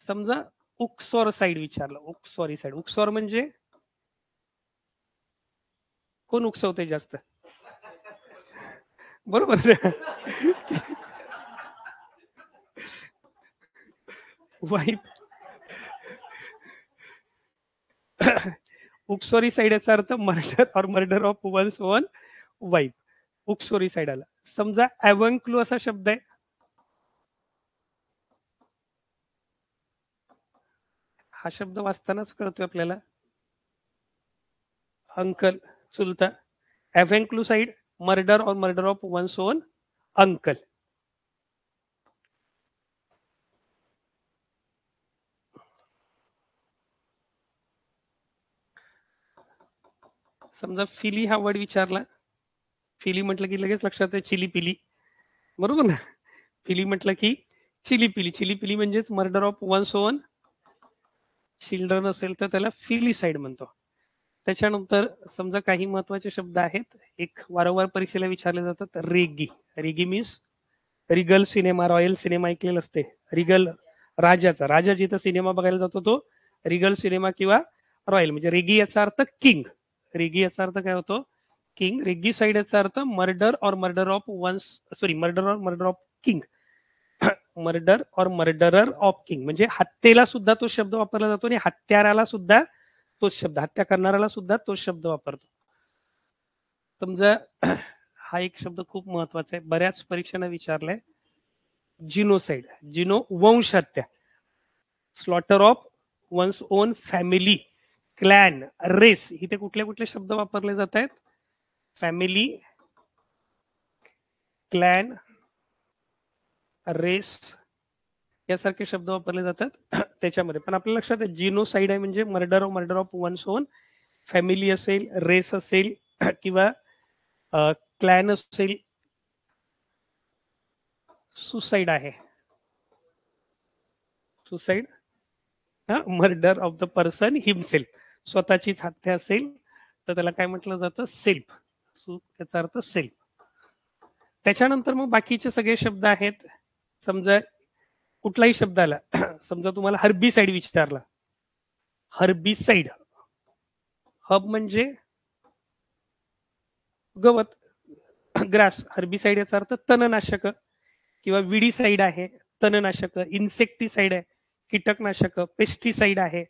समजा उक्सॉर साइड विचारलं, उक्सॉरी साइड. उक्सॉर म्हणजे कोण उकसवते जास्त? बरोबर. वाईफ. उक्सोरी साइड याचा अर्थ murder or murder of one's own wife. Uxoricide आला. समजा ॲव्हंक्लू असा शब्द आहे. हा शब्द वाचतानाच कळतोय आपल्याला. अंकल, चुलता. Avunculicide murder or murder of one's own uncle. समजा फिली हा वर्ड विचारला. फिली म्हटलं की लगेच लक्षात आहे चिली पिली, बरोबर ना? फिली म्हटलं की चिली पिली. चिली पिली म्हणजेच murder of one's on children असेल तर त्याला फिलीसाइड म्हणतो. त्याच्यानंतर समजा काही महत्वाचे शब्द आहेत, एक वारंवार परीक्षेला विचारले जातात. Regi. Regi means regal cinema, royal cinema ऐकलेलं असते. रिगल राजाचा, राजा जिथं सिनेमा बघायला जातो तो रिगल सिनेमा किंवा रॉयल. म्हणजे रेगी याचा अर्थ किंग. रेगी याचा अर्थ काय होतो? किंग. रेगी साइड याचा अर्थ murder or murder of one's, sorry, murder or murder of king. Murder or murderer of king म्हणजे हत्येला सुद्धा तो शब्द वापरला जातो आणि हत्याराला सुद्धा तोच शब्द, हत्या करणाऱ्याला सुद्धा तोच शब्द वापरतो. समजा हा एक शब्द खूप महत्वाचा आहे, बऱ्याच परीक्षांना विचारलाय. जिनोसाइड. जिनो वंश हत्या. Slaughter of one's own family, clan, race. इथे कुठले कुठले शब्द वापरले जात आहेत? फॅमिली, क्लॅन, रेस यासारखे शब्द वापरले जातात त्याच्यामध्ये. पण आपल्या लक्षात आहे जिनोसाइड आहे म्हणजे murder of one's own family असेल, रेस असेल किंवा क्लॅन असेल. सुसाइड आहे. Suicide murder of the person himself. स्वतःचीच हत्या असेल तर त्याला काय म्हटलं जातं? सेल्फ. त्याचा अर्थ सेल्फ. त्याच्यानंतर मग बाकीचे सगळे शब्द आहेत. समजा कुठलाही शब्द आला, समजा तुम्हाला हर्बीसाइड विचारला. हर्बीसाइड, हब म्हणजे गवत, ग्रास. हर्बीसाइड याचा अर्थ तणनाशक किंवा विडीसाइड आहे, तणनाशक. इन्सेक्टिसाइड आहे, कीटकनाशक. पेस्टिसाइड आहे.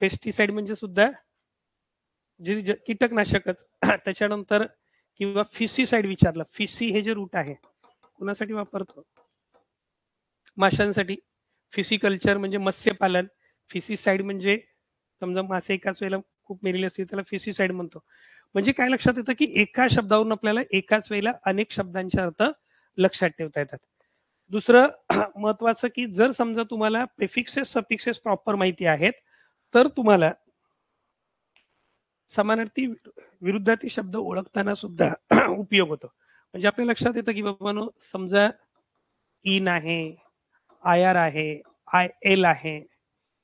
पेस्टिसाइड म्हणजे सुद्धा जे कीटकनाशकच. त्याच्यानंतर किंवा फिसीसाइड विचारलं. फिसी हे जे रूट आहे कुणासाठी वापरतो? माशांसाठी. फिसिकल्चर म्हणजे मत्स्यपालन. फिसीसाइड म्हणजे समजा मासे एकाच वेळेला खूप मेलेले असतील त्याला फिसीसाइड म्हणतो. म्हणजे काय लक्षात येतं की एका शब्दावरून आपल्याला एकाच वेळेला अनेक शब्दांचे अर्थ लक्षात ठेवता येतात. दुसरं महत्वाचं की जर समजा तुम्हाला प्रिफिक्सेस सफिक्सेस प्रॉपर माहिती आहेत तर तुम्हाला समानार्थी विरुद्धार्थी शब्द ओळखताना सुद्धा उपयोग होतो. म्हणजे आपल्या लक्षात येतं की बाबांनो, समजा इन आहे, आय आर आहे, आय एल आहे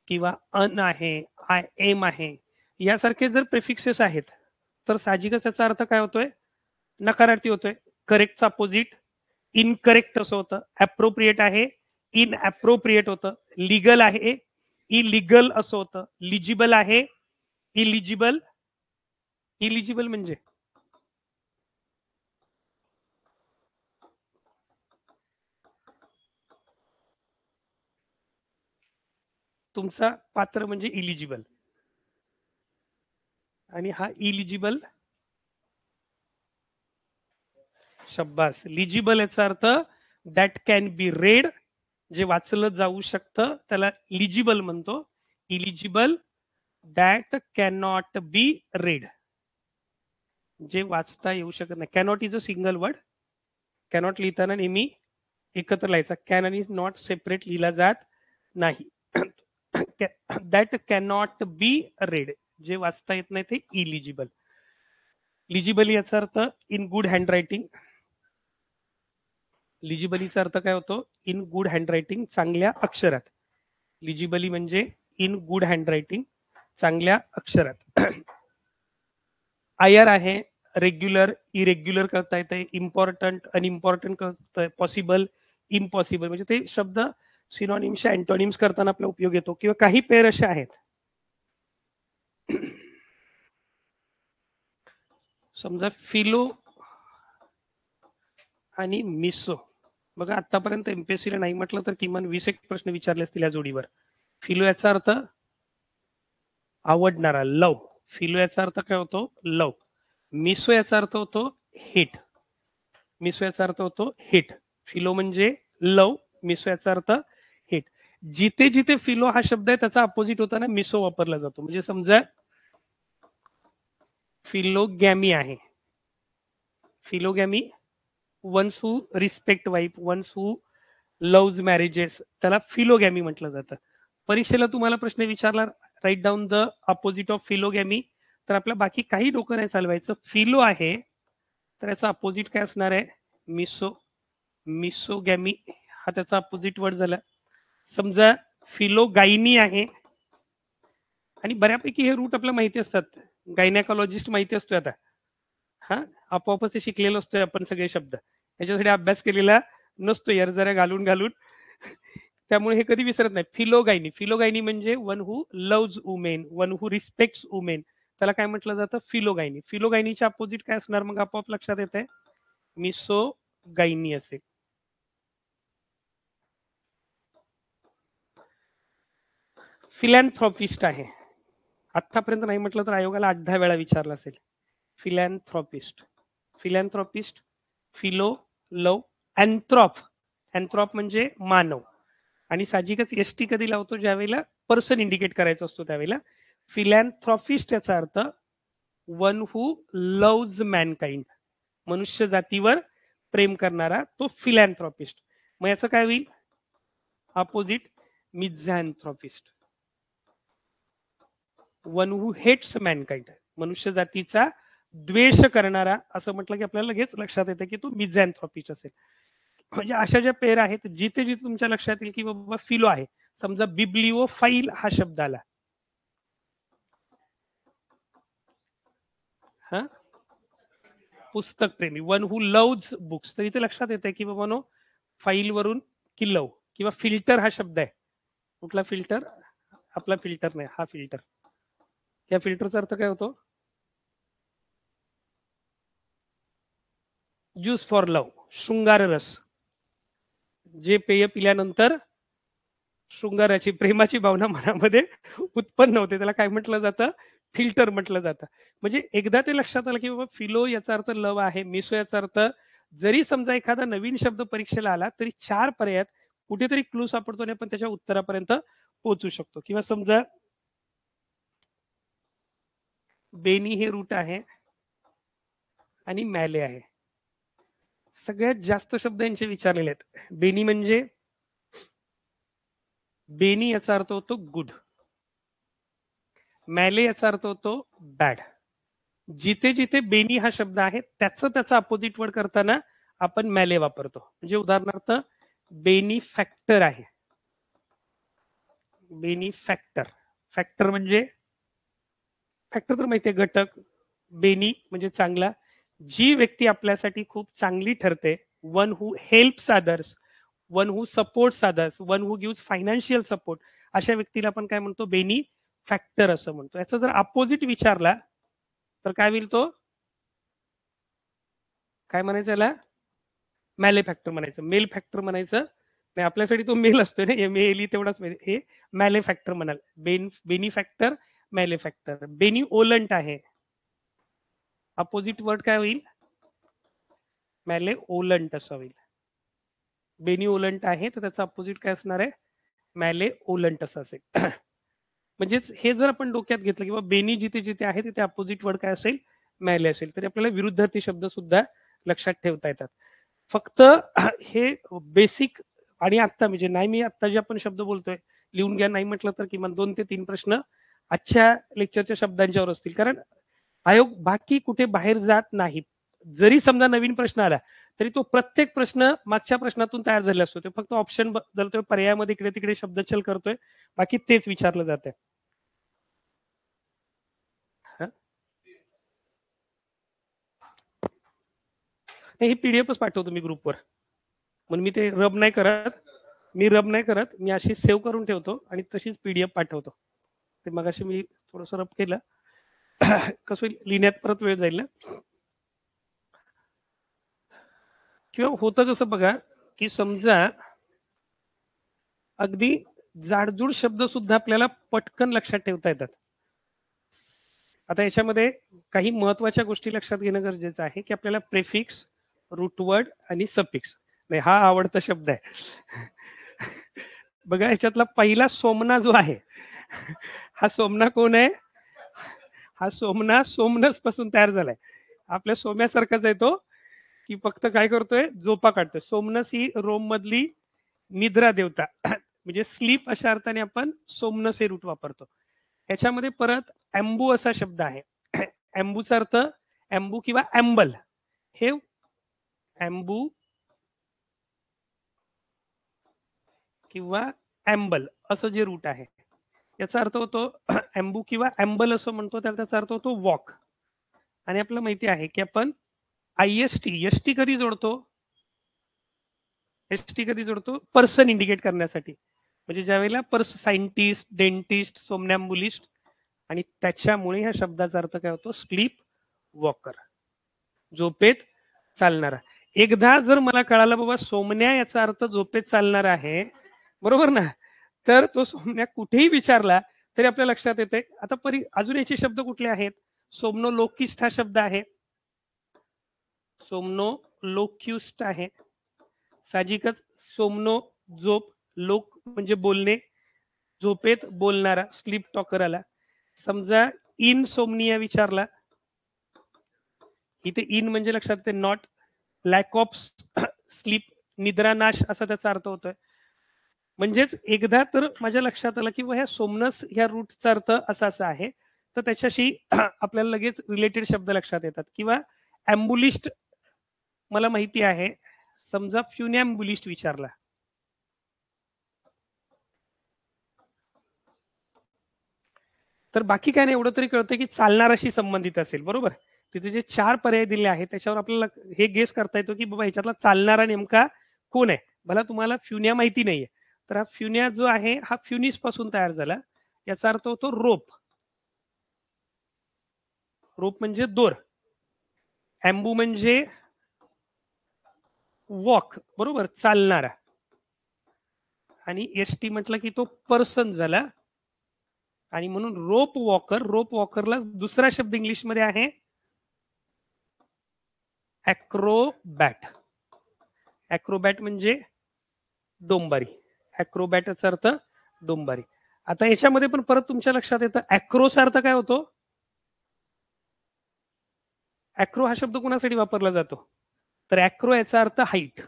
किंवा अन आहे, आय एम आहे, यासारखे जर प्रिफिक्सेस आहेत तर साहजिकच त्याचा अर्थ काय होतोय? नकारार्थी होतोय. करेक्टचा अपोजिट इनकरेक्ट असं होतं. अप्रोप्रिएट आहे, इनअप्रोप्रिएट होतं. लिगल आहे, इलिगल असं होतं. लिजिबल आहे, इलिजिबल. इलिजिबल म्हणजे तुमचा पात्र म्हणजे इलिजिबल, आणि हा इलिजिबल. शब्बास. लिजिबल याचा अर्थ दॅट कॅन बी रेड, जे वाचलं जाऊ शकतं त्याला लिजिबल म्हणतो. Eligible that can not be red, जे वाचता येऊ शकत नाही. Cannot is a single word. Cannot लिहिताना नेहमी एकत्र लिहायचा. कॅन आणि नॉट सेपरेट लिहिला जात नाही. दॅट कॅनॉट बी रेड, जे वाचता येत नाही ते इलिजिबल. लिजिबल याचा अर्थ इन गुड हँडरायटिंग. लिजिबलीचा अर्थ काय होतो? इन गुड हँडरायटिंग, चांगल्या अक्षरात. लिजिबली म्हणजे इन गुड हँडरायटिंग, चांगल्या अक्षरात. आयर आहे, रेग्युलर इरेग्युलर करता येते, इम्पॉर्टंट अनइम्पॉर्टंट करता, पॉसिबल इम्पॉसिबल, म्हणजे ते शब्द सिनॉनिम्स अँटोनिम्स करताना आपला उपयोग येतो. किंवा काही पेर असे आहेत, समजा फिलो आणि मिसो. बघा आतापर्यंत एमपीएससीला नाही म्हटलं तर किमान 20 एक प्रश्न विचारले असतील या जोडीवर. फिलो याचा अर्थ आवडणारा, लव. फिलो याचा अर्थ काय होतो? लव. मिसो याचा अर्थ होतो हेट. मिसो याचा अर्थ होतो हेट. फिलो म्हणजे लव, मिसो याचा अर्थ हेट. जिथे जिथे फिलो हा शब्द आहे त्याचा अपोजिट होताना मिसो वापरला जातो. म्हणजे समजा फिलोगॅमी आहे, philogamy ones who respect wife, ones who loves marriages, त्याला फिलोगॅमी म्हटलं जातं. परीक्षेला तुम्हाला प्रश्न विचारला, write down the opposite of philogamy, तर आपल्या बाकी काही डोकं नाही चालवायचं. फिलो आहे तर याचा अपोजिट काय असणार आहे? मिसो. मिसोगॅमी हा त्याचा अपोजिट वर्ड झाला. समजा फिलोगायनी आहे, आणि बऱ्यापैकी हे रूट आपल्याला माहिती असतात, गायनेकॉलॉजिस्ट माहिती असतोय आता. हा, आपोआपच ते शिकलेलो असतोय आपण सगळे शब्द, याच्यासाठी अभ्यास केलेला नसतो यार, जरा घालून घालून. त्यामुळे हे कधी विसरत नाही. फिलोगायनी, फिलोगायनी म्हणजे one who loves women, one who respects women, त्याला काय म्हटलं जातं? फिलोगायनी. फिलोगायनीच्या अपोजिट काय असणार मग? आपोआप लक्षात येते, मिसोगायनी असेल. फिलॅन्थ्रॉपिस्ट आहे, आतापर्यंत नाही म्हटलं तर आयोगाला 8-10 वेळा विचारला असेल. फिलॅन्थ्रॉपिस्ट, फिलॅन्थ्रॉपिस्ट, फिलो, लव, अँथ्रॉप. अँथ्रॉप म्हणजे मानव. आणि साहजिकच एसटी कधी लावतो? ज्यावेळेला पर्सन इंडिकेट करायचा असतो त्यावेळेला. फिलॅन्थ्रॉपिस्ट याचा अर्थ वन हू लव्ज मॅनकाइंड, मनुष्य जातीवर प्रेम करणारा तो फिलॅन्थ्रॉपिस्ट. मग याचं काय होईल opposite? Misanthropist. One who hates mankind, मनुष्य जातीचा द्वेष करणारा, असं म्हटलं की आपल्याला लगेच लक्षात येतं की तो मिझॅन्थ्रॉपिस्ट असेल. म्हणजे अशा ज्या पेर आहेत, जिथे जिथे तुमच्या लक्षात येईल की बाबा फिलो आहे, समजा बिब्लिओ फाईल हा शब्द आला, हा पुस्तक प्रेमी, वन हू लव्ज बुक्स, तर इथे लक्षात येते की बाबा नो फाईल वरून की लव. किंवा फिल्टर हा शब्द आहे, कुठला फिल्टर? आपला फिल्टर नाही, हा फिल्टर. या फिल्टरचा अर्थ काय होतो? ज्यूस फॉर लव, शृंगार रस. जे पेय पिल्यानंतर शृंगाराची, प्रेमाची भावना मनामध्ये उत्पन्न होते, त्याला काय म्हटलं जातं? फिल्टर म्हटलं जातं. म्हणजे एकदा ते लक्षात आलं की बाबा फिलो याचा अर्थ लव आहे, मिसो याचा अर्थ, जरी समजा एखादा नवीन शब्द परीक्षेला आला तरी 4 पर्यायात कुठेतरी क्लू सापडतो आणि आपण त्याच्या उत्तरापर्यंत पोहोचू शकतो. किंवा समजा बेनी हे रूट आहे आणि मॅले आहे, सगळ्यात जास्त शब्द यांचे विचारलेले आहेत. बेनी म्हणजे, बेनी याचा अर्थ होतो गुड, मॅले याचा अर्थ होतो बॅड. जिथे जिथे बेनी हा शब्द आहे त्याचा अपोजिट वर्ड करताना आपण मॅले वापरतो. म्हणजे उदाहरणार्थ बेनिफॅक्टर आहे, बेनिफॅक्टर. फॅक्टर म्हणजे, फॅक्टर तर माहितीये घटक, बेनी म्हणजे चांगला. जी व्यक्ती आपल्यासाठी खूप चांगली ठरते, one who helps others, one who supports others, one who gives financial support, अशा व्यक्तीला आपण काय म्हणतो? बेनी फॅक्टर असं म्हणतो. याचा जर अपोजिट विचारला तर काय होईल? तो काय म्हणायचं याला? मॅले फॅक्टर म्हणायचं, मेल फॅक्टर म्हणायचं नाही, आपल्यासाठी तो मेल असतोय ना, एल तेवढाच. हे मॅले फॅक्टर म्हणाल. बेनी फॅक्टर, मॅले फॅक्टर. बेनी ओलंट आहे, अपोजिट वर्ड काय होईल? मॅले ओलंट असं होईल. बेनी ओलंट आहे तर त्याचा अपोजिट काय असणार आहे? मॅले ओलंट असं असेल. म्हणजेच हे जर आपण डोक्यात घेतलं किंवा बेनी जिथे जिथे आहे तिथे अपोजिट वर्ड काय असेल? मॅले असेल. तरी आपल्याला विरुद्धार्थी शब्द सुद्धा लक्षात ठेवता येतात. फक्त हे बेसिक. आणि आता म्हणजे नाही, मी आता जे आपण शब्द बोलतोय लिहून घ्या, नाही म्हटलं तर किमान 2 ते 3 प्रश्न आजच्या लेक्चरच्या शब्दांच्यावर असतील. कारण आयोग बाकी कुठे बाहेर जात नाही. जरी समजा नवीन प्रश्न आला तरी तो प्रत्येक प्रश्न मागच्या प्रश्नातून तयार झालेला असतो. ते फक्त ऑप्शन बदलतोय, पर्यायामध्ये इकडे तिकडे शब्दचल करतोय, बाकी तेच विचारलं जातंय. ही पीडीएफच पाठवतो मी ग्रुपवर. म्हणून मी ते रब नाही करत, मी अशी सेव्ह करून ठेवतो आणि तशीच पीडीएफ पाठवतो. ते मगाशी मी थोडंसं रब केलं. कसं लिहिण्यात परत वेळ जाईल ना. किंवा होतं कसं बघा, की समजा अगदी जाडजूड शब्द सुद्धा आपल्याला पटकन लक्षात ठेवता येतात. आता याच्यामध्ये काही महत्वाच्या गोष्टी लक्षात घेणं गरजेचं आहे, की आपल्याला प्रेफिक्स, रूटवर्ड आणि सफिक्स, नाही हा आवडता शब्द आहे. बघा याच्यातला पहिला सोमना जो आहे, हा सोमना कोण आहे? हा सोमना सोमनस पासून तयार झालाय. आपल्या सोम्यासारखाच आहे तो, की फक्त काय करतोय, झोपा काढतोय. सोमनस ही रोम मधली निद्रा देवता म्हणजे स्लीप अशा अर्थाने आपण सोमनस हे रूट वापरतो. ह्याच्यामध्ये परत एम्बू असा शब्द आहे. एम्बूचा अर्थ एम्बू किंवा एम्बल, हे एम्बू किंवा एम्बल असं जे रूट आहे, याचा अर्थ होतो एम्बू किंवा एम्बल असं म्हणतो, त्याचा अर्थ होतो वॉक. आणि आपल्याला माहिती आहे की आपण एसटी कधी जोडतो? एसटी कधी जोडतो? पर्सन इंडिकेट करण्यासाठी. म्हणजे ज्यावेळेला सायंटिस्ट, डेंटिस्ट, सोमनॅम्बुलिस्ट, आणि त्याच्यामुळे ह्या शब्दाचा अर्थ काय होतो? स्लीप वॉकर, झोपेत चालणारा. एकदा जर मला कळालं बाबा सोमण्या याचा अर्थ झोपेत चालणार आहे, बरोबर ना, तर तो सोमण्या कुठेही विचारला तरी आपल्या लक्षात येते. आता अजून याचे शब्द कुठले आहेत? सोमनोलोकिस्ट हा शब्द आहे, सोमनोलोक्युस्ट आहे. साहजिकच सोमनो झोप, लोक म्हणजे बोलणे, झोपेत बोलणारा स्लीप टॉकर आला. समजा इन सोमनिया विचारला, इथे इन म्हणजे लक्षात येते नॉट, लॅक ऑफ स्लीप, निद्रानाश असा त्याचा अर्थ होतोय. म्हणजेच एकदा तर माझ्या लक्षात आलं की ह्या सोमनस ह्या रूटचा अर्थ असा असा आहे, तर त्याच्याशी आपल्याला लगेच रिलेटेड शब्द लक्षात येतात. किंवा ॲम्बुलिस्ट मला माहिती आहे, समजा फ्युनॅम्बुलिस्ट विचारला, तर बाकी काय नाही, एवढं तरी कळतं की चालणाराशी संबंधित असेल, बरोबर. तिथे जे 4 पर्याय दिले आहेत त्याच्यावर आपल्याला हे गेस करता येतो की बाबा ह्याच्यातला चालणारा नेमका कोण आहे. भला तुम्हाला फ्युन्या माहिती नाहीये, तर हा फ्युन्या जो आहे हा फ्युनिस पासून तयार झाला. याचा अर्थ होतो रोप. रोप म्हणजे दोर. एम्बू म्हणजे वॉक, बरोबर, चालणारा. आणि एसटी म्हटलं की तो पर्सन झाला. आणि म्हणून रोप वॉकर, रोप वॉकरला दुसरा शब्द इंग्लिशमध्ये आहे ॲक्रोबॅट. ॲक्रोबॅट म्हणजे डोंबारी. ॲक्रोबॅटचा अर्थ डोंबारी. आता याच्यामध्ये पण परत तुमच्या लक्षात येतं ॲक्रोचा अर्थ काय होतो? ॲक्रो हा शब्द कोणासाठी वापरला जातो? तर ॲक्रो याचा अर्थ हाईट.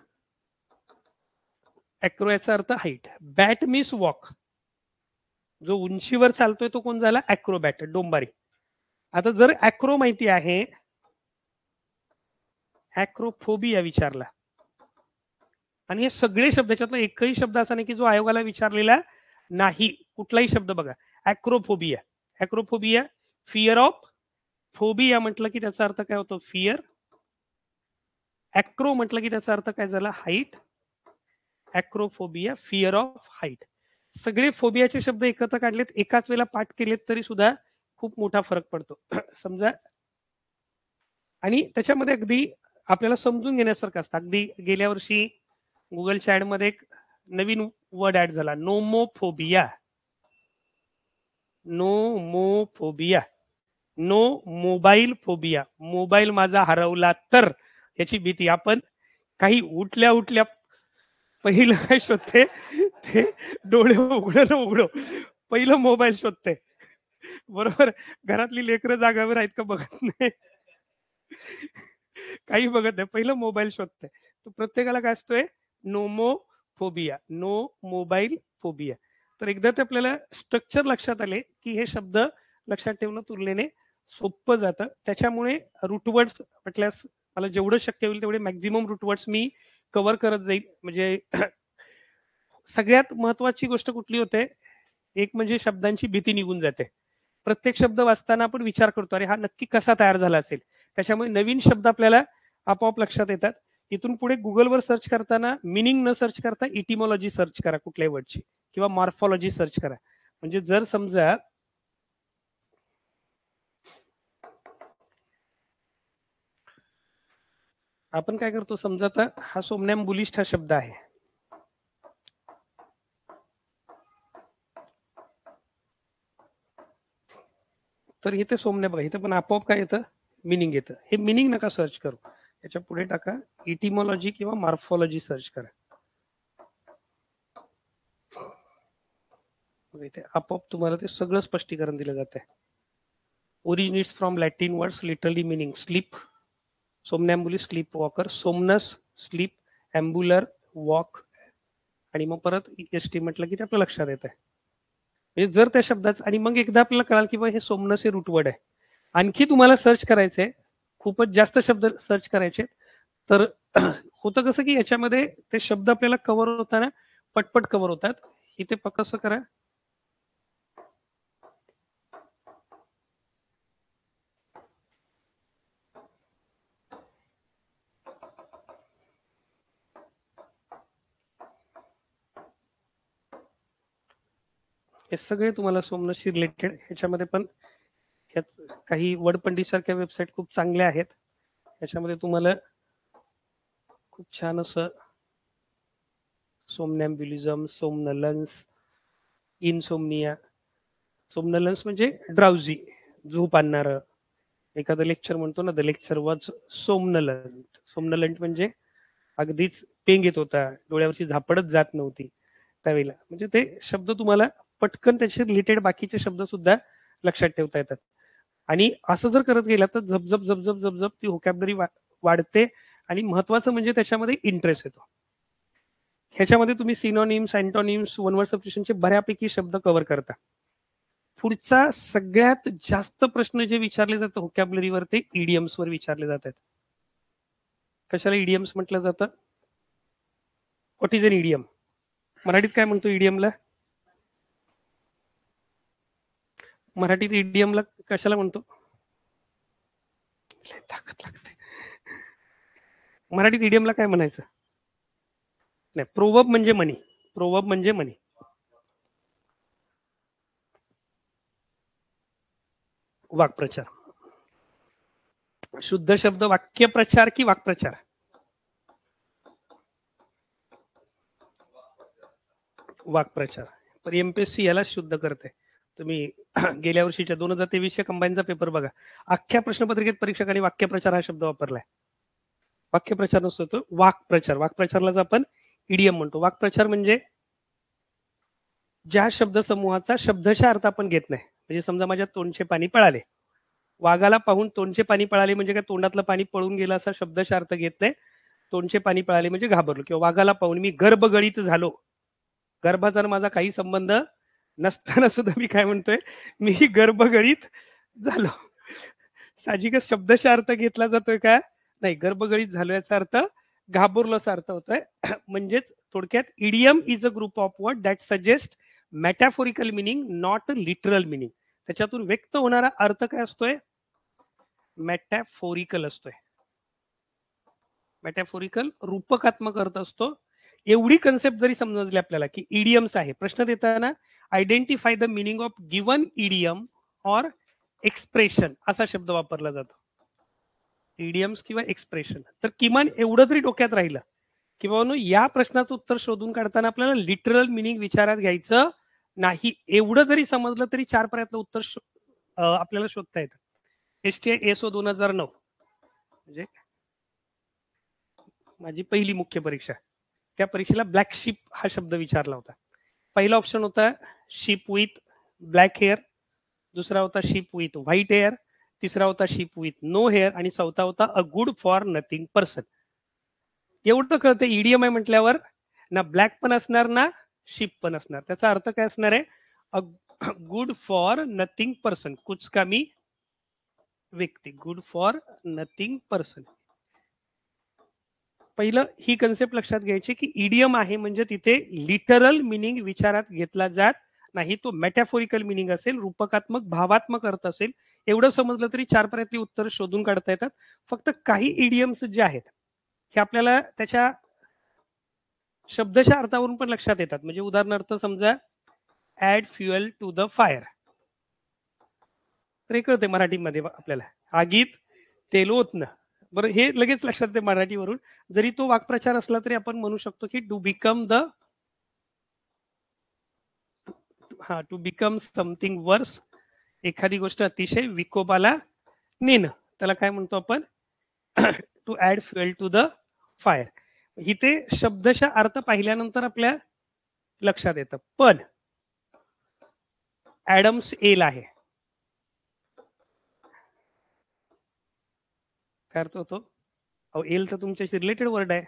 ॲक्रो याचा अर्थ हाईट. Bat means walk. जो उंचीवर चालतोय तो कोण झाला? ॲक्रोबॅट, डोंबारी. आता जर ॲक्रो माहिती आहे, ॲक्रोफोबिया विचारला, आणि हे सगळे शब्द, त्याच्यातला एकही शब्द असा नाही की जो आयोगाला विचारलेला नाही. कुठलाही शब्द बघा, acrophobia. Acrophobia, fear of, phobia म्हटलं की त्याचा अर्थ काय होतो? फिअर. ॲक्रो म्हटलं की त्याचा अर्थ काय झाला? Height. Acrophobia, fear of height. सगळे फोबियाचे शब्द एकत्र काढलेत, एकाच वेळेला पाठ केलेत तरी सुद्धा खूप मोठा फरक पडतो. समजा, आणि त्याच्यामध्ये अगदी आपल्याला समजून घेण्यासारखं असतं. अगदी गेल्या वर्षी गुगल चॅट मध्ये एक नवीन वर्ड ऍड झाला, nomophobia. Nomophobia, no mobile phobia. Mobile माझा हरवला तर याची भीती. आपण काही उठल्या उठल्या पहिलं काय शोधते, ते डोळे उघडं न उघडो पहिलं मोबाईल शोधते, बरोबर. घरातली लेकरं जागावर आहेत का बघत नाही, काही बघत नाही, पहिलं मोबाईल शोधते. तो प्रत्येकाला काय असतोय? Nomophobia, no mobile phobia. तर एकदा ते आपल्याला स्ट्रक्चर लक्षात आले की हे शब्द लक्षात ठेवणं तुलनेने सोपं जातं. त्याच्यामुळे रूटवर्ड्स म्हटल्यास मला जेवढं शक्य होईल तेवढे मॅक्झिमम रूटवर्ड्स मी कव्हर करत जाईल. म्हणजे सगळ्यात महत्वाची गोष्ट कुठली होते, एक म्हणजे शब्दांची भीती निघून जाते. प्रत्येक शब्द वाचताना आपण विचार करतो अरे हा नक्की कसा तयार झाला असेल. त्याच्यामुळे नवीन शब्द आपल्याला आपोआप लक्षात येतात. इथून पुढे गुगलवर सर्च करताना मिनिंग न सर्च करता इटिमॉलॉजी सर्च करा कुठल्याही वर्डची किंवा मॉर्फॉलॉजी सर्च करा. म्हणजे जर समजा आपण काय करतो, समजा आता हा सोमनॅम्बुलिस्ट हा शब्द आहे. तर इथे सोमण्या बघा, इथे पण आपोआप काय येतं, मिनिंग येतं. हे मिनिंग नका सर्च करू, याच्या पुढे टाका इटिमॉलॉजी किंवा मॉर्फॉलॉजी सर्च करा. इथे आपोआप तुम्हाला ते सगळं स्पष्टीकरण दिलं जात आहे. Originates from Latin words literally meaning sleep, somnambulist sleepwalker, somnus sleep, ambular walk, आणि मग परत एस टी म्हटलं की ते आपल्या लक्षात येत आहे. म्हणजे जर त्या शब्दाचं, आणि मग एकदा आपल्याला कळाल की हे सोमनस हे रूटवर्ड आहे, आणखी तुम्हाला सर्च करायचंय, खूपच जास्त शब्द सर्च करायचे, तर होतं कसं की याच्यामध्ये ते शब्द आपल्याला कव्हर होताना पटपट कव्हर होतात. इथे कसं करा, हे सगळे तुम्हाला सोमनसशी रिलेटेड, ह्याच्यामध्ये पण काही वर्डपंडित सारख्या वेबसाईट खूप चांगल्या आहेत. याच्यामध्ये तुम्हाला खूप छान असं सोमनॅम्ब्युलिझम, सोमनलन्स, इनसोमनिया. सोमनलन्स म्हणजे ड्राउझी, झोप आणणारं. एखादं लेक्चर म्हणतो ना, द लेक्चर वॉज सोमनलंट. सोमनलंट म्हणजे अगदीच पेंग येत होता, डोळ्यावरची झापडच जात नव्हती त्यावेळेला. म्हणजे ते शब्द तुम्हाला पटकन त्याचे रिलेटेड बाकीचे शब्द सुद्धा लक्षात ठेवता येतात. आणि असं जर करत गेला तर झपझप झपझप झपझप ती व्होकॅब्युलरी वाढते. आणि महत्वाचं म्हणजे त्याच्यामध्ये इंटरेस्ट येतो. ह्याच्यामध्ये तुम्ही सिनोनिम्स, अँटोनिम्स, वन वर्ड सबस्टिट्यूशनचे बऱ्यापैकी शब्द कव्हर करता. पुढचा सगळ्यात जास्त प्रश्न जे विचारले जातात व्होकॅब्युलरीवर ते इडियम्स वर विचारले जातात. कशाला इडियम्स म्हटलं जातं? What is an idiom? मराठीत काय म्हणतो इडियमला? मराठीत इडियमला कशाला म्हणतो? ताकद लागते. मराठीत इडियमला काय म्हणायचं? नाही, प्रोवर्ब म्हणजे म्हणी. प्रोवर्ब म्हणजे म्हणी. वाक्प्रचार. शुद्ध शब्द वाक्यप्रचार की वाक्प्रचार? वाक्प्रचार. पण एमपीएससी याला शुद्ध करते. तुम्ही गेल्या वर्षीच्या 2023 कंबाईनचा पेपर बघा, अख्ख्या प्रश्नपत्रिकेत परीक्षकांनी वाक्यप्रचार हा शब्द वापरलाय. वाक्यप्रचार नसतो तो वाक्प्रचार. वाक्प्रचारलाच आपण इडियम म्हणतो. वाक्प्रचार म्हणजे ज्या शब्दसमूहाचा शब्दशः अर्थ आपण घेत नाही. म्हणजे समजा माझ्या तोंडचे पाणी पळाले, वाघाला पाहून तोंडचे पाणी पळाले म्हणजे काय तोंडातलं पाणी पळून गेलं असा शब्दशः अर्थ घेत नाही. तोंडचे पाणी पळाले म्हणजे घाबरलो. किंवा वाघाला पाहून मी गर्भगळीत झालो, गर्भाचा माझा काही संबंध नसताना सुद्धा मी काय म्हणतोय, मी गर्भगळीत झालो. साहजिकच शब्दशः अर्थ घेतला जातोय का? नाही, गर्भगळीत झालो याचा अर्थ घाबरलो असा अर्थ होतोय. म्हणजेच थोडक्यात idiom is a group of word that suggest metaphorical meaning not literal meaning. त्याच्यातून व्यक्त होणारा अर्थ काय असतोय? मेटाफोरिकल असतोय. मेटाफोरिकल रूपकात्मक अर्थ असतो. एवढी कन्सेप्ट जरी समजली आपल्याला की इडियम्स आहे, प्रश्न देताना identify the meaning of given idiom or expression असा शब्द वापरला जातो. इडियम्स किंवा एक्सप्रेशन. तर किमान एवढं जरी डोक्यात राहिलं की बाबा या प्रश्नाचं उत्तर शोधून काढताना आपल्याला लिटरल मिनिंग विचारात घ्यायचं नाही, एवढं जरी समजलं तरी 4 पर्यायातलं उत्तर आपल्याला शोधता येतं. एसटीआय एसओ 2009 म्हणजे माझी पहिली मुख्य परीक्षा, त्या परीक्षेला ब्लॅक शिप हा शब्द विचारला होता. पहिला ऑप्शन होता शिप विथ ब्लॅक हेअर, दुसरा होता शिप विथ व्हाईट हेअर, तिसरा होता शिप विथ नो हेअर, आणि चौथा होता अ गुड फॉर नथिंग पर्सन. एवढं कळतं इडियम आहे म्हटल्यावर ना ब्लॅक पण असणार ना शिप पण असणार. त्याचा अर्थ काय असणार आहे? A good for nothing person, कुचकामी व्यक्ती, गुड फॉर नथिंग पर्सन. पहिलं ही कन्सेप्ट लक्षात घ्यायची की इडियम आहे म्हणजे तिथे लिटरल मिनिंग विचारात घेतला जात नाही, तो मेटॅफोरिकल मिनिंग असेल, रूपकात्मक भावात्मक अर्थ असेल. एवढं समजलं तरी चार पर्यायातली उत्तर शोधून काढता येतात. फक्त काही इडियम्स जे आहेत हे आपल्याला त्याच्या शब्दशः अर्थावरून पण लक्षात येतात. म्हणजे उदाहरणार्थ समजा add fuel to the fire, तर हे कळते मराठीमध्ये आपल्याला, आगीत तेल ओतणं. बरं, हे लगेच लक्षात येते मराठीवरून. जरी तो वाक्प्रचार असला तरी आपण म्हणू शकतो की to become the, to become something worse, एखादी गोष्ट अतिशय विकोपाला नेणं, त्याला काय म्हणतो आपण? To add fuel to the fire. इथे शब्दशः अर्थ पाहिल्यानंतर आपल्या लक्षात येतं. पण ऍडम्स एल आहे, काय अर्थ होतो? अहो, एल तर तुमच्याशी रिलेटेड वर्ड आहे.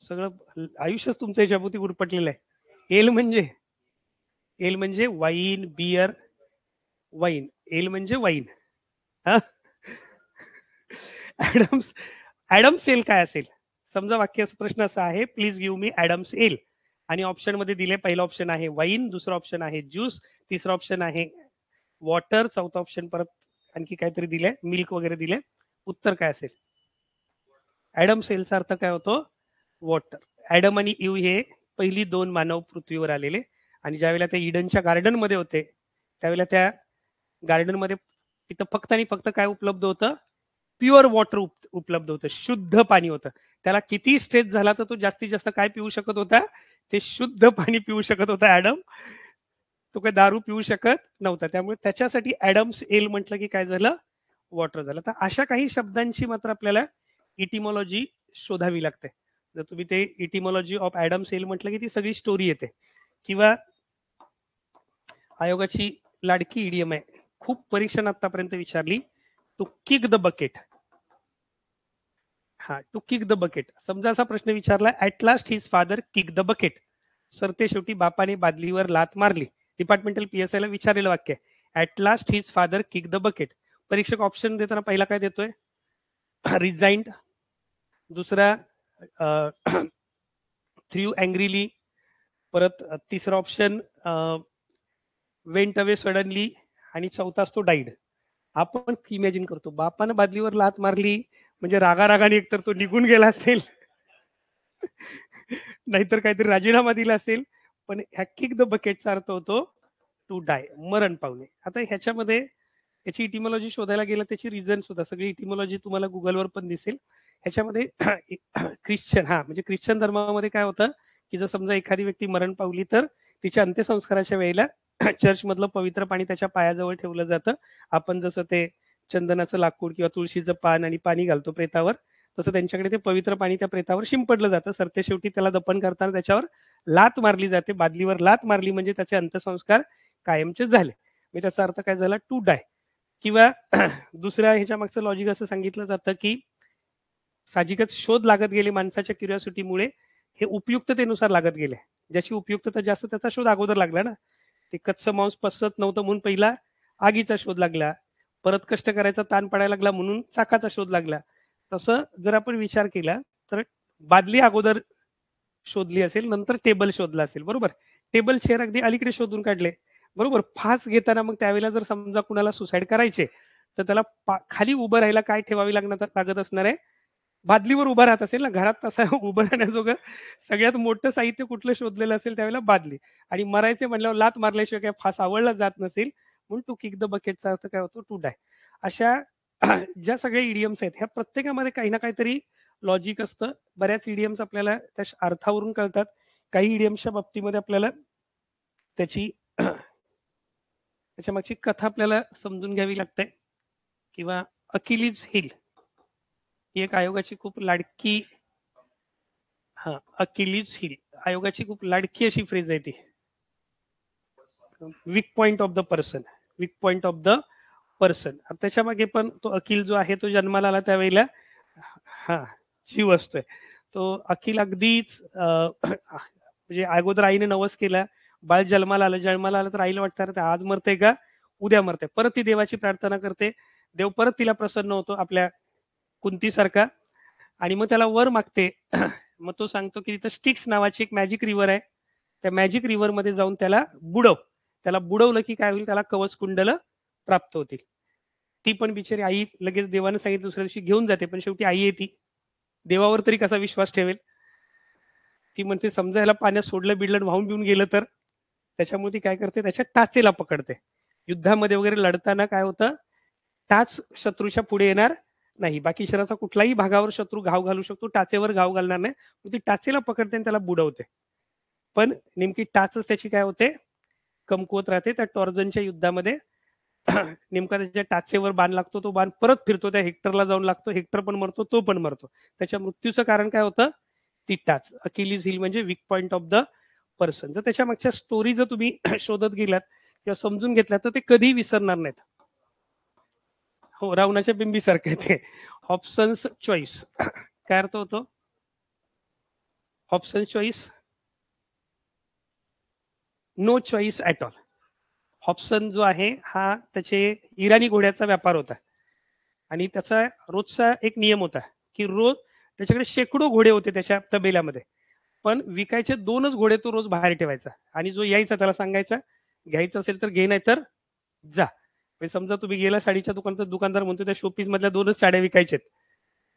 सगळं आयुष्यच तुमचं याच्याभोवती उरपटलेलं आहे. एल म्हणजे वाईन, बियर, वाईन. एल म्हणजे वाईन. हा, ऍडम्स ऍडम्स एल काय असेल? समजा वाक्य प्रश्न असा आहे, प्लीज गिव्ह मी ऍडम्स एल. आणि ऑप्शन मध्ये दिले, पहिला ऑप्शन आहे वाईन, दुसरा ऑप्शन आहे ज्यूस, तिसरा ऑप्शन आहे वॉटर, चौथा ऑप्शन परत आणखी काहीतरी दिलंय, मिल्क वगैरे दिले. उत्तर काय असेल? ऍडम सेलचा अर्थ काय होतो? वॉटर. ऍडम आणि इव हे पहिली दोन मानव पृथ्वीवर आलेले, आणि ज्यावेळेला ते इडनच्या गार्डन मध्ये होते त्यावेळेला त्या गार्डन मध्ये तिथं फक्त आणि फक्त काय उपलब्ध होतं? प्युअर वॉटर उपलब्ध होतं, शुद्ध पाणी होतं. त्याला किती स्ट्रेस झाला तर तो जास्तीत जास्त काय पिऊ शकत होता? ते शुद्ध पाणी पिऊ शकत होता ऍडम. तो काही दारू पिऊ शकत नव्हता. त्यामुळे त्याच्यासाठी ऍडम्स एल म्हटलं की काय झालं? वॉटर झालं. तर अशा काही शब्दांची मात्र आपल्याला इटिमॉलॉजी शोधावी लागते. जर तुम्ही ते इटिमॉलॉजी ऑफ ऍडम्स एल म्हटलं की ती सगळी स्टोरी येते. किंवा आयोगाची लाडकी इडियम आहे, खूप परीक्षण आतापर्यंत विचारली, टू किक द बकेट. हा, टू किक द बकेट. समजा असा प्रश्न विचारला, at last his father kick the bucket. सरते शेवटी बापाने बादलीवर लात मारली. डिपार्टमेंटल पीएसआय ला विचारलेलं वाक्य आहे, at last his father kick the bucket. परीक्षक ऑप्शन देताना पहिला काय देतोय? रिझाइंड. दुसरा थ्रू अँग्रीली. परत तिसरा ऑप्शन वेंट अवे सडनली. आणि चौथा असतो डाईड. आपण इमॅजिन करतो, बापानं बादलीवर लात मारली म्हणजे रागारागाने एकतर तो निघून गेला असेल नाहीतर काहीतरी राजीनामा दिला असेल. पण ह्या किक द बकेटचा अर्थ होतो टू डाय, मरण पावणे. आता ह्याच्यामध्ये याची इटिमॉलॉजी शोधायला गेलं, त्याची रिझन सुद्धा सगळी इटिमॉलॉजी तुम्हाला गुगलवर पण दिसेल. ह्याच्यामध्ये ख्रिश्चन, म्हणजे ख्रिश्चन धर्मामध्ये काय होतं की जर समजा एखादी व्यक्ती मरण पावली तर तिच्या अंत्यसंस्काराच्या वेळेला चर्च मधलं पवित्र पाणी त्याच्या पायाजवळ ठेवलं जातं. आपण जसं ते चंदनाचं लाकूड किंवा तुळशीचं पान आणि पाणी घालतो प्रेतावर, तसं त्यांच्याकडे ते पवित्र पाणी त्या प्रेतावर शिंपडलं जातं. सरते शेवटी त्याला दफन करताना त्याच्यावर लात मारली जाते. बादलीवर लात मारली म्हणजे त्याचे अंत्यसंस्कार कायमचे झाले. म्हणजे त्याचा अर्थ काय झाला? To die. किंवा दुसऱ्या ह्याच्या मागचं लॉजिक असं सांगितलं जातं की साहजिकच शोध लागत गेले माणसाच्या क्युरिओसिटीमुळे, हे उपयुक्ततेनुसार लागत गेले. ज्याची उपयुक्तता जास्त त्याचा शोध अगोदर लागला ना. ते कच्चं मांस पचत नव्हतं म्हणून पहिला आगीचा शोध लागला, परत कष्ट करायचा ताण पडायला लागला म्हणून चाकाचा शोध लागला. तसं जर आपण विचार केला तर बादली अगोदर शोधली असेल, नंतर टेबल शोधला असेल, बरोबर. टेबल चेअर अगदी अलीकडे शोधून काढले, बरोबर. फास घेताना मग त्यावेळेला जर समजा कुणाला सुसाईड करायचे तर त्याला खाली उभं राहायला काय ठेवावी लागत असणार आहे? बादलीवर उभं राहत असेल ना. घरात तसं उभं राहण्याजोगं सगळ्यात मोठं साहित्य कुठलं शोधलेलं असेल त्यावेळेला? बादली. आणि मरायचे म्हणल्यावर लात मारल्याशिवाय काय फास आवडला जात नसेल, म्हणून टू किक द बकेटचा अर्थ काय होतो? To die. अशा ज्या सगळ्या इडियम्स आहेत ह्या प्रत्येकामध्ये काही ना काहीतरी लॉजिक असतं. बऱ्याच इडियम्स आपल्याला त्या अर्थावरून कळतात, काही इडियम्सच्या बाबतीमध्ये आपल्याला त्याची त्याच्या मागची कथा आपल्याला समजून घ्यावी लागते. किंवा अकिलीज हिल ही एक आयोगाची खूप लाडकी, अकिलीज हिल आयोगाची खूप लाडकी अशी फ्रेज आहे ती. Weak point of the person, weak point of the person. त्याच्या मागे पण तो अखिल जो आहे तो जन्माला आला त्यावेळेला जीव असतोय. तो अखिल अगदीच म्हणजे अगोदर आईने नवस केला, बाळ जन्माला आलं तर आईला वाटतं अरे आज मरते का उद्या मरते, परत ती देवाची प्रार्थना करते, देव परत तिला प्रसन्न होतो आपल्या कुंतीसारखा आणि मग त्याला वर मागते. मग तो सांगतो की तिथं स्टिक्स नावाची एक मॅजिक रिव्हर आहे, त्या मॅजिक रिव्हर मध्ये जाऊन त्याला बुडव, त्याला बुडवलं की काय होईल, त्याला कवच कुंडल प्राप्त होतील. ती पण बिचारी आई लगेच देवानं सांगितलं दुसऱ्या दिवशी घेऊन जाते, पण शेवटी आई येते, देवावर तरी कसा विश्वास ठेवेल. ती म्हणते समजा ह्याला पाण्यात सोडलं बिडलं वाहून बिऊन गेलं तर, त्याच्यामुळे ती काय करते त्याच्या टाचेला पकडते. युद्धामध्ये वगैरे लढताना काय होतं, टाच शत्रूच्या पुढे येणार नाही, बाकी शरीराचा कुठलाही भागावर शत्रू घाव घालू शकतो, टाचेवर घाव घालणार नाही. मग ती टाचेला पकडते आणि त्याला बुडवते. पण नेमकी टाचच त्याची काय होते, कमकुवत राहते. त्या टॉर्झनच्या युद्धामध्ये नेमका त्याच्या टाचेवर बाण लागतो, तो बाण परत फिरतो त्या हेक्टरला जाऊन लागतो, हेक्टर पण मरतो, तो पण मरतो. त्याच्या मृत्यूचं कारण काय होतं, ती टाच. अकिलीज हिल म्हणजे weak point of the person. जर त्याच्या मागच्या स्टोरी जर तुम्ही शोधत गेलात किंवा समजून घेतल्यात तर ते कधीही विसरणार नाहीत. हो, रावणाच्या बिंबीसारखं आहे ते. ऑप्शन्स चॉईस काय अर्थ होतो, option choice, no choice at all. Hobson जो आहे हा त्याचे इराणी घोड्याचा व्यापार होता आणि त्याचा रोजचा एक नियम होता की रोज त्याच्याकडे शेकडो घोडे होते त्याच्या तबेल्यामध्ये, पण विकायचे 2च घोडे तो रोज बाहेर ठेवायचा आणि जो यायचा त्याला सांगायचा घ्यायचं असेल तर घे, नाही तर जा. म्हणजे समजा तुम्ही गेला साडीच्या दुकानात, दुकानदार म्हणतो त्या शोपीस मधल्या 2च साड्या विकायच्यात,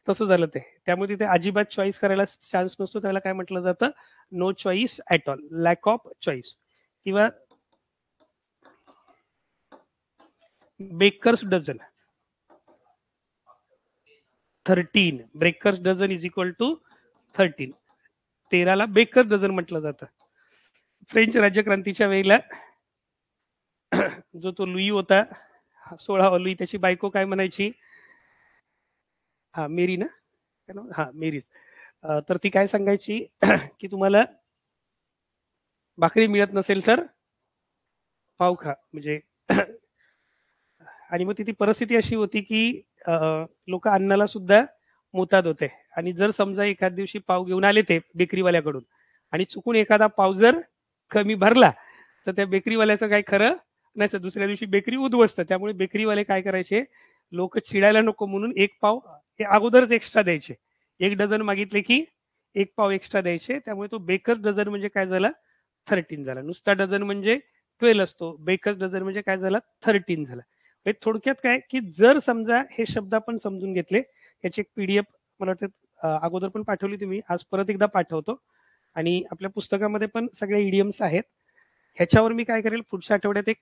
तसं झालं ते. त्यामुळे तिथे अजिबात चॉईस करायला चान्स नसतो, त्याला काय म्हटलं जातं, no choice at all, lack of choice. किंवा baker's dozen, 13 breakers dozen is equal to 13. 13ला बेकर डझन म्हटलं जातं. फ्रेंच राज्यक्रांतीच्या वेळेला जो तो लुई होता, 16वा लुई, त्याची बायको काय म्हणायची, हा मेरी ना, हा मेरी, तर ती काय सांगायची की तुम्हाला भाकरी मिळत नसेल तर पाव खा, म्हणजे आणि मग तिथे परिस्थिती अशी होती की लोक अन्नाला सुद्धा मोताद होते आणि जर समजा एखाद दिवशी पाव घेऊन आले ते बेकरीवाल्याकडून आणि चुकून एखादा पाव जर कमी भरला तर त्या बेकरीवाल्याचं काय खरं नाही, दुसऱ्या दिवशी बेकरी उद्ध्वस्त. त्यामुळे बेकरीवाले काय करायचे, लोक चिडायला नको म्हणून एक पाव हे अगोदरच एक्स्ट्रा द्यायचे, 1 डझन मागितले की 1 पाव एक्स्ट्रा द्यायचे. त्यामुळे तो बेकर डझन म्हणजे काय झाला, 13 झाला. नुसता डझन म्हणजे 12 असतो, बेकर डझन म्हणजे काय झाला, 13 झाला. थोडक्यात काय की जर समजा हे शब्द आपण समजून घेतले, याची एक पीडीएफ मला वाटतं अगोदर पण पाठवली तुम्ही, आज परत एकदा पाठवतो आणि आपल्या पुस्तकामध्ये पण सगळे इडियम्स आहेत. ह्याच्यावर मी काय करेल, पुढच्या आठवड्यात एक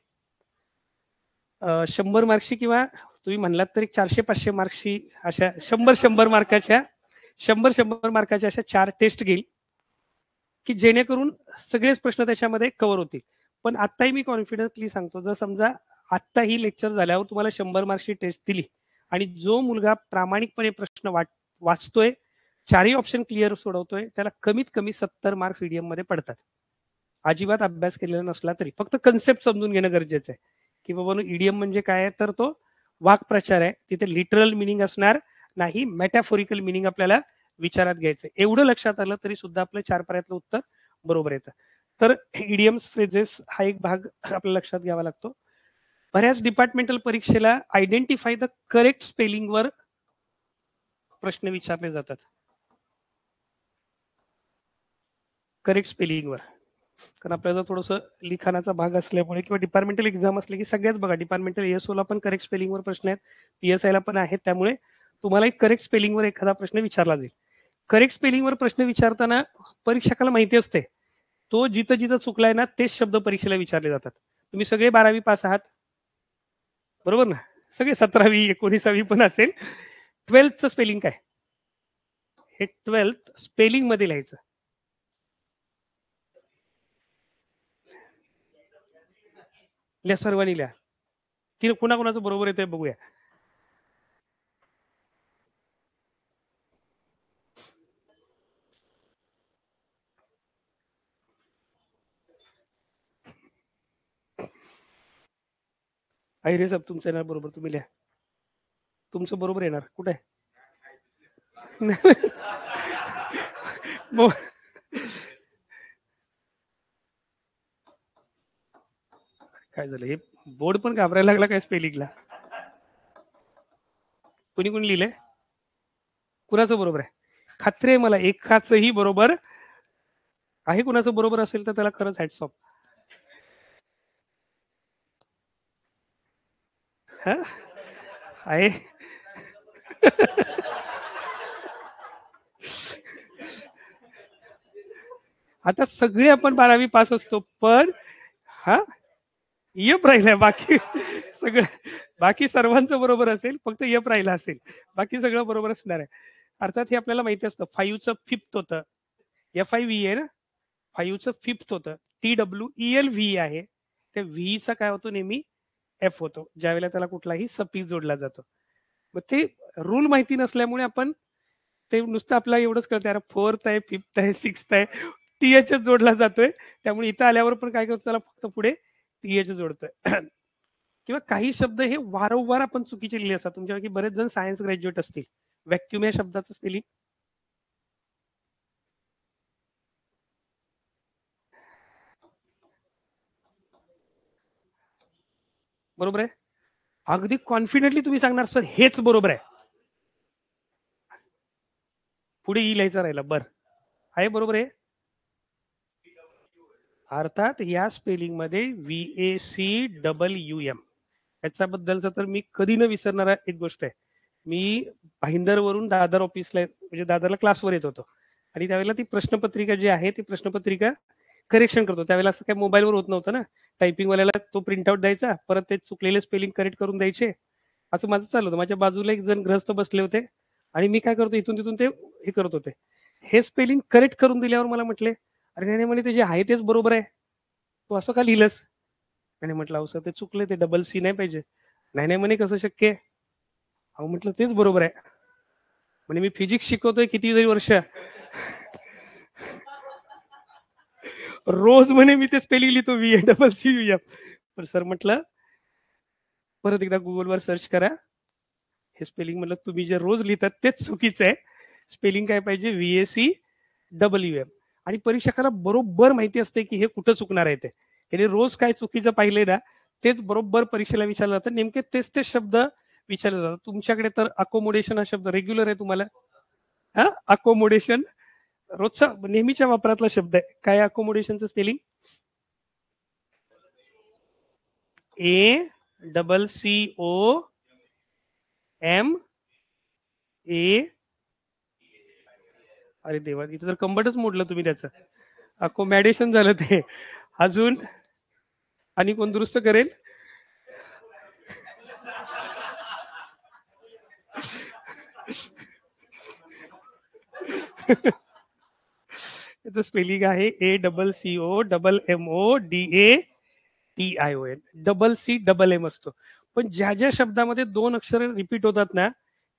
100 मार्क्सची किंवा तुम्ही म्हणलात तर एक 400-500 मार्क्सची अशा 100-100 मार्काच्या 100-100 मार्काच्या अशा 4 टेस्ट घेईल की जेणेकरून सगळेच प्रश्न त्याच्यामध्ये कव्हर होतील. पण आत्ताही मी कॉन्फिडन्सली सांगतो, जर समजा आत्ता ही लेक्चर झाल्यावर तुम्हाला 100 मार्क्सची टेस्ट दिली आणि जो मुलगा प्रामाणिकपणे प्रश्न वाचतोय, 4ही ऑप्शन क्लिअर सोडवतोय, त्याला कमीत कमी 70 मार्क्स ईडीएम मध्ये पडतात. अजिबात अभ्यास केलेला नसला तरी फक्त कन्सेप्ट समजून घेणं गरजेचं आहे की बाबा ईडीएम म्हणजे काय आहे, तर तो वाक्प्रचार आहे, तिथे लिटरल मिनिंग असणार नाही, मेटाफोरिकल मिनिंग आपल्याला विचारात घ्यायचं. एवढं लक्षात आलं तरी सुद्धा आपलं 4 पर्यातलं उत्तर बरोबर येतं. तर इडियम्स फ्रेजेस हा एक भाग आपल्याला लक्षात घ्यावा लागतो. बऱ्याच डिपार्टमेंटल परीक्षेला आयडेंटिफाय द करेक्ट स्पेलिंग वर प्रश्न विचारले जातात, करेक्ट स्पेलिंग वर. कारण आपल्याला थोडंसं लिखाणाचा भाग असल्यामुळे किंवा डिपार्टमेंटल एक्झाम असले की सगळ्याच बघा, डिपार्टमेंटल एसओ ला पण करेक्ट स्पेलिंग वर प्रश्न आहेत, पीएसआय ला पण आहेत. त्यामुळे तुम्हाला एक करेक्ट स्पेलिंग वर एखादा प्रश्न विचारला जाईल. करेक्ट स्पेलिंग वर प्रश्न विचारताना परीक्षकाला माहिती असते तो जिथं जिथं चुकलाय ना तेच शब्द परीक्षेला विचारले जातात. तुम्ही सगळे 12वी पास आहात बरोबर ना, सगळे 17वी 19वी पण असेल, 12th स्पेलिंग काय, हे 12th स्पेलिंग मध्ये लिहायचं. लिहा, सर्वांनी लिहा की कुणाकुणाचं बरोबर येतंय बघूया. अहिरे साहेब तुमचं येणार बरोबर, तुम्ही लिहा, तुमचं बरोबर येणार. कुठे आहे मग काय झालं, हे बोर्ड पण घाबरायला लागला काय स्पेलिंगला? कोणी कोणी लिहिलंय? कुणाचं बरोबर आहे? खात्री आहे मला एकाचंही बरोबर आहे. कुणाचं बरोबर असेल तर त्याला खरंच हॅट्स ऑफ. हा आहे. आता सगळे आपण 12वी पास असतो, पण हा यप राहिलाय. बाकी सगळं, बाकी सर्वांचं बरोबर असेल, फक्त यप राहिला असेल, बाकी सगळं बरोबर असणार आहे. अर्थात हे आपल्याला माहिती असतं. 5चं फिफ्थ होतं, FIV आहे ना, 5चं फिफ्थ होतं, TWELV आहे. त्या व्हीचा काय होतो नेहमी, एफ होतो ज्यावेळेला त्याला कुठलाही सफिक्स जोडला जातो. मग ते रूल माहिती नसल्यामुळे आपण ते नुसतं आपल्याला एवढंच कळतं, अरे फोर्थ आहे, फिफ्थ आहे, सिक्स्थ आहे, TH जोडला जातोय. त्यामुळे इथं आल्यावर पण काय करतो, त्याला फक्त पुढे TH जोडतोय. किंवा काही शब्द हे वारंवार आपण चुकीचे लिहिले असतात. तुमच्यापैकी बरेच जण सायन्स ग्रॅज्युएट असतील. व्हॅक्युम या शब्दाचं स्पेलिंग बरोबर आहे. अगदी कॉन्फिडेंटली तुम्ही सांगणार सर हेच बरोबर आहे, पुढे ई लिहायचा राहिला. बरं आहे, बरोबर आहे. अर्थात या स्पेलिंग मध्ये VACWM याच्याबद्दलचं तर मी कधी न विसरणारा एक गोष्ट आहे. मी भाईंदरवरून दादर ऑफिसला, म्हणजे दादरला क्लासवर येत होतो, आणि त्यावेळेला ती प्रश्नपत्रिका जी आहे ती प्रश्नपत्रिका करेक्शन करतो. त्यावेळेला असं काय मोबाईलवर होत नव्हतं ना, टायपिंगवाल्याला तो प्रिंटआउट द्यायचा, परत ते चुकलेले स्पेलिंग करेक्ट करून द्यायचे. असं माझं चालू होतं. माझ्या बाजूला एक जण ग्रहस्थ बसले होते, आणि मी काय करतो, इथून तिथून ते हे करत होते. हे स्पेलिंग करेक्ट करून दिल्यावर मला म्हटले, अरे नाही म्हणे, ते जे आहे तेच बरोबर आहे, तू असं का लिहिलंस? आणि म्हटलं, अहो सर ते चुकले, ते डबल सी नाही पाहिजे. नाही नाही म्हणे, कसं शक्य आहे? अहो म्हटलं तेच बरोबर आहे. म्हणजे मी फिजिक्स शिकवतोय किती तरी वर्ष, रोज म्हणे मी ते स्पेलिंग लिहितो, VACWM. पण सर म्हटलं, परत एकदा गुगलवर सर्च करा, हे स्पेलिंग म्हटलं तुम्ही जे रोज लिहितात तेच चुकीचं आहे. स्पेलिंग काय पाहिजे, VACWM. आणि परीक्षकाला बरोबर माहिती असते की हे कुठं चुकणार आहे. ते हे रोज काय चुकीचं पाहिलंय ना, तेच बरोबर परीक्षेला विचारलं जातं. नेमके तेच तेच शब्द विचारले जातात. तुमच्याकडे तर अकोमोडेशन हा शब्द रेग्युलर आहे तुम्हाला. हा, अकोमोडेशन रोजचा नेहमीच्या वापरातला शब्द आहे. काय अकोमोडेशनचं स्पेलिंग? ACCOMA. अरे देवा, इथे तर कंबटच मोडलं तुम्ही त्याचं. अकोमॅडेशन झालं ते. अजून आणि कोण दुरुस्त करेल? त्याचं स्पेलिंग आहे ACCOMMODATION. CCM असतो. पण ज्या ज्या शब्दामध्ये 2 अक्षर रिपीट होतात ना,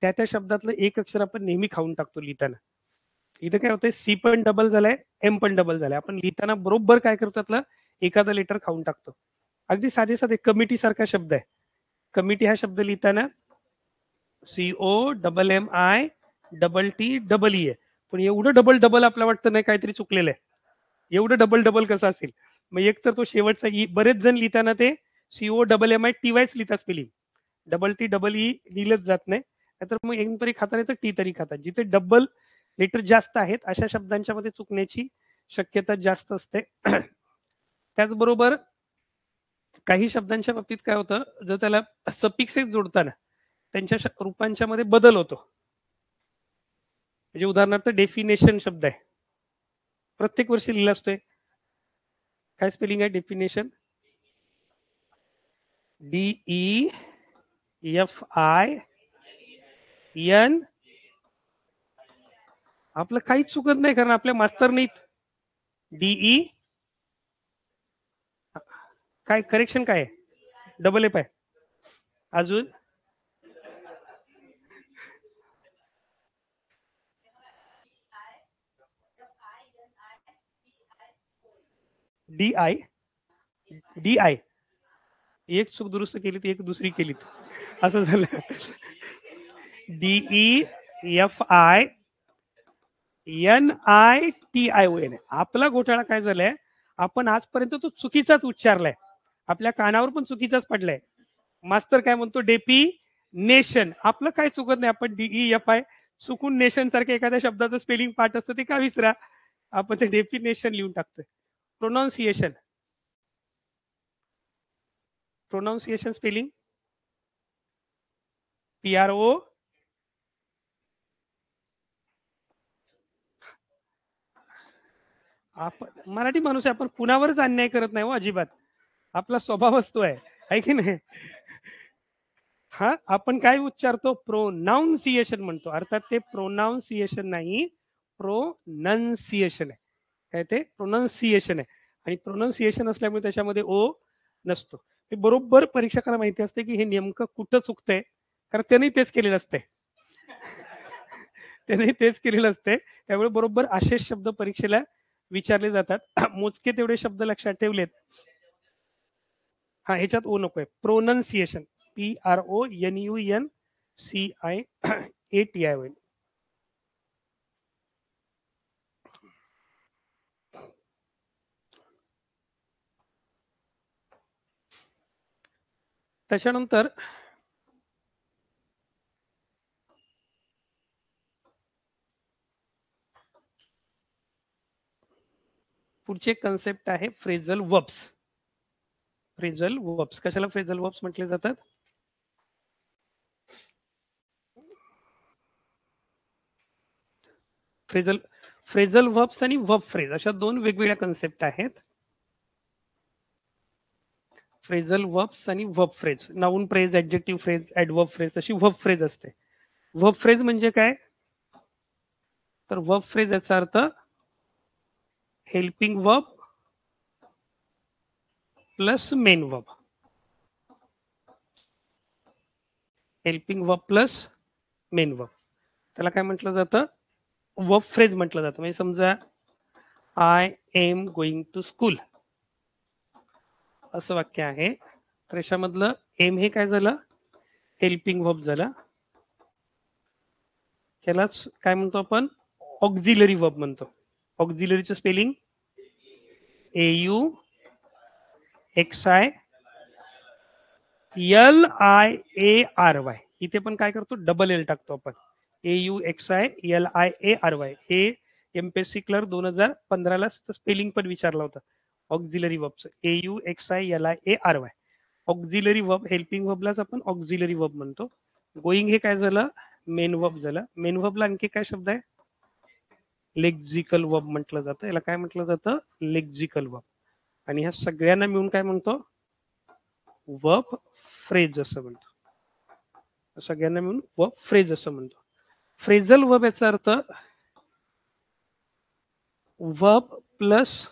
त्या त्या शब्दातलं एक अक्षर आपण नेहमी खाऊन टाकतो लिहिताना. इथं काय होतंय, सी पण डबल झालाय, एम पण डबल झालाय. आपण लिहिताना बरोबर काय करतो, त्यातलं एखादा लेटर खाऊन टाकतो. अगदी साधे साधे कमिटी सारखा शब्द आहे. कमिटी हा शब्द लिहिताना COMMITTE, पण एवढं डबल डबल आपल्याला वाटतं नाही काहीतरी चुकलेलं आहे. एवढं डबल डबल कसं असेल? मग एक तर तो शेवटचा ई, बरेच जण लिहिताना ते COMMITYच लिहितात spelling, double T double E लिहिलंच जात नाही. नाहीतर मग एम तरी खाता नाही तर टी तरी खातात. जिथे डबल लेटर जास्त आहेत अशा शब्दांच्या मध्ये चुकण्याची शक्यता जास्त असते. त्याचबरोबर काही शब्दांच्या बाबतीत काय होतं, जर त्याला सफिक्सेस जोडताना त्यांच्या रूपांच्या मध्ये बदल होतो. म्हणजे उदाहरणार्थ डेफिनेशन शब्द आहे, प्रत्येक वर्षी लिहिला असतोय. काय स्पेलिंग आहे डेफिनेशन? DEFIN. आपलं काहीच चुकत नाही, कारण आपल्या मास्तर नाहीत. DE काय करेक्शन काय आहे? डबल एफ आहे. अजून DI एक चूक दुरुस्त केली, एक दुसरी केलीत, असं झालं. DEFINITION. आपला घोटाळा काय झालाय, आपण आजपर्यंत तो चुकीचाच उच्चारलाय. आपल्या कानावर पण चुकीचाच पडलाय. मास्तर काय म्हणतो? डेफिनेशन. आपलं काय चुकत नाही. आपण DEFI चुकून नेशन सारख्या एखाद्या शब्दाचं स्पेलिंग पाठ असतं ते का विसरा, आपण ते डेफिनेशन लिहून टाकतोय. Pronunciation, pronunciation spelling PRO. आपण मराठी माणूस आहे, आपण कुणावरच अन्याय करत नाही हो अजिबात. आपला स्वभाव असतो आहे की नाही? हा, आपण काय उच्चारतो? प्रोनाऊन्सिएशन म्हणतो. अर्थात ते प्रोनाऊन्सिएशन नाही, प्रोनन्सिएशन आहे. काय ते? प्रोनन्सिएशन आहे. आणि प्रोनन्सिएशन असल्यामुळे त्याच्यामध्ये ओ नसतो. हे बरोबर परीक्षकाला माहिती असते की हे नेमकं कुठं चुकतंय, कारण त्यांनी तेच केलेलं असते. त्यांनी तेच केलेलं असते. त्यामुळे बरोबर असेच शब्द परीक्षेला विचारले जातात. मोजके तेवढे शब्द लक्षात ठेवलेत. हा, ह्याच्यात ओ नकोय. प्रोनन्सिएशन, PRONUNCIATI होईल. त्याच्यानंतर पुढची एक कन्सेप्ट आहे फ्रेझल वर्ब्स. फ्रेझल वर्ब्स, कशाला फ्रेझल वर्ब्स म्हटले जातात? फ्रेझल वर्ब्स आणि वर्ब फ्रेज अशा दोन वेगवेगळ्या कन्सेप्ट आहेत. फ्रेझल वर्ब्स आणि verb phrase. Noun phrase, adjective phrase, adverb phrase, अशी वर्ब फ्रेज असते. वर्ब फ्रेज म्हणजे काय? तर वर्ब फ्रेज याचा अर्थ helping verb plus main verb. Helping verb plus main verb, त्याला काय म्हटलं जातं? वर्ब फ्रेज म्हटलं जातं. म्हणजे समजा I am going to school असं वाक्य आहे, तर याच्यामधलं एम हे काय झालं? हेल्पिंग वर्ब झालं. ह्यालाच काय म्हणतो आपण? ऑक्झिलरी वर्ब म्हणतो. ऑक्झिलरीचं स्पेलिंग AUXILIARY. इथे पण काय करतो? डबल एल टाकतो आपण. AUXILIARY. हे MPSC क्लर्क 2015ला स्पेलिंग पण विचारला होता ऑक्झिलरी वर्बचं. AUXILIARY. ऑक्झिलरी वर्ब, हेल्पिंग वर्बलाच आपण ऑक्झिलरी वर्ब म्हणतो. गोईंग हे काय झालं? मेन वर्ब झालं. मेन वर्बला आणखी काय शब्द आहे? लेक्झिकल वर्ब म्हटलं जातं. याला काय म्हटलं जातं? लेक्झिकल वर्ब. आणि ह्या सगळ्यांना मिळून काय म्हणतो? वर्ब फ्रेज असं म्हणतो. सगळ्यांना मिळून वर्ब फ्रेज असं म्हणतो. फ्रेझल वर्ब याचा अर्थ वर्ब प्लस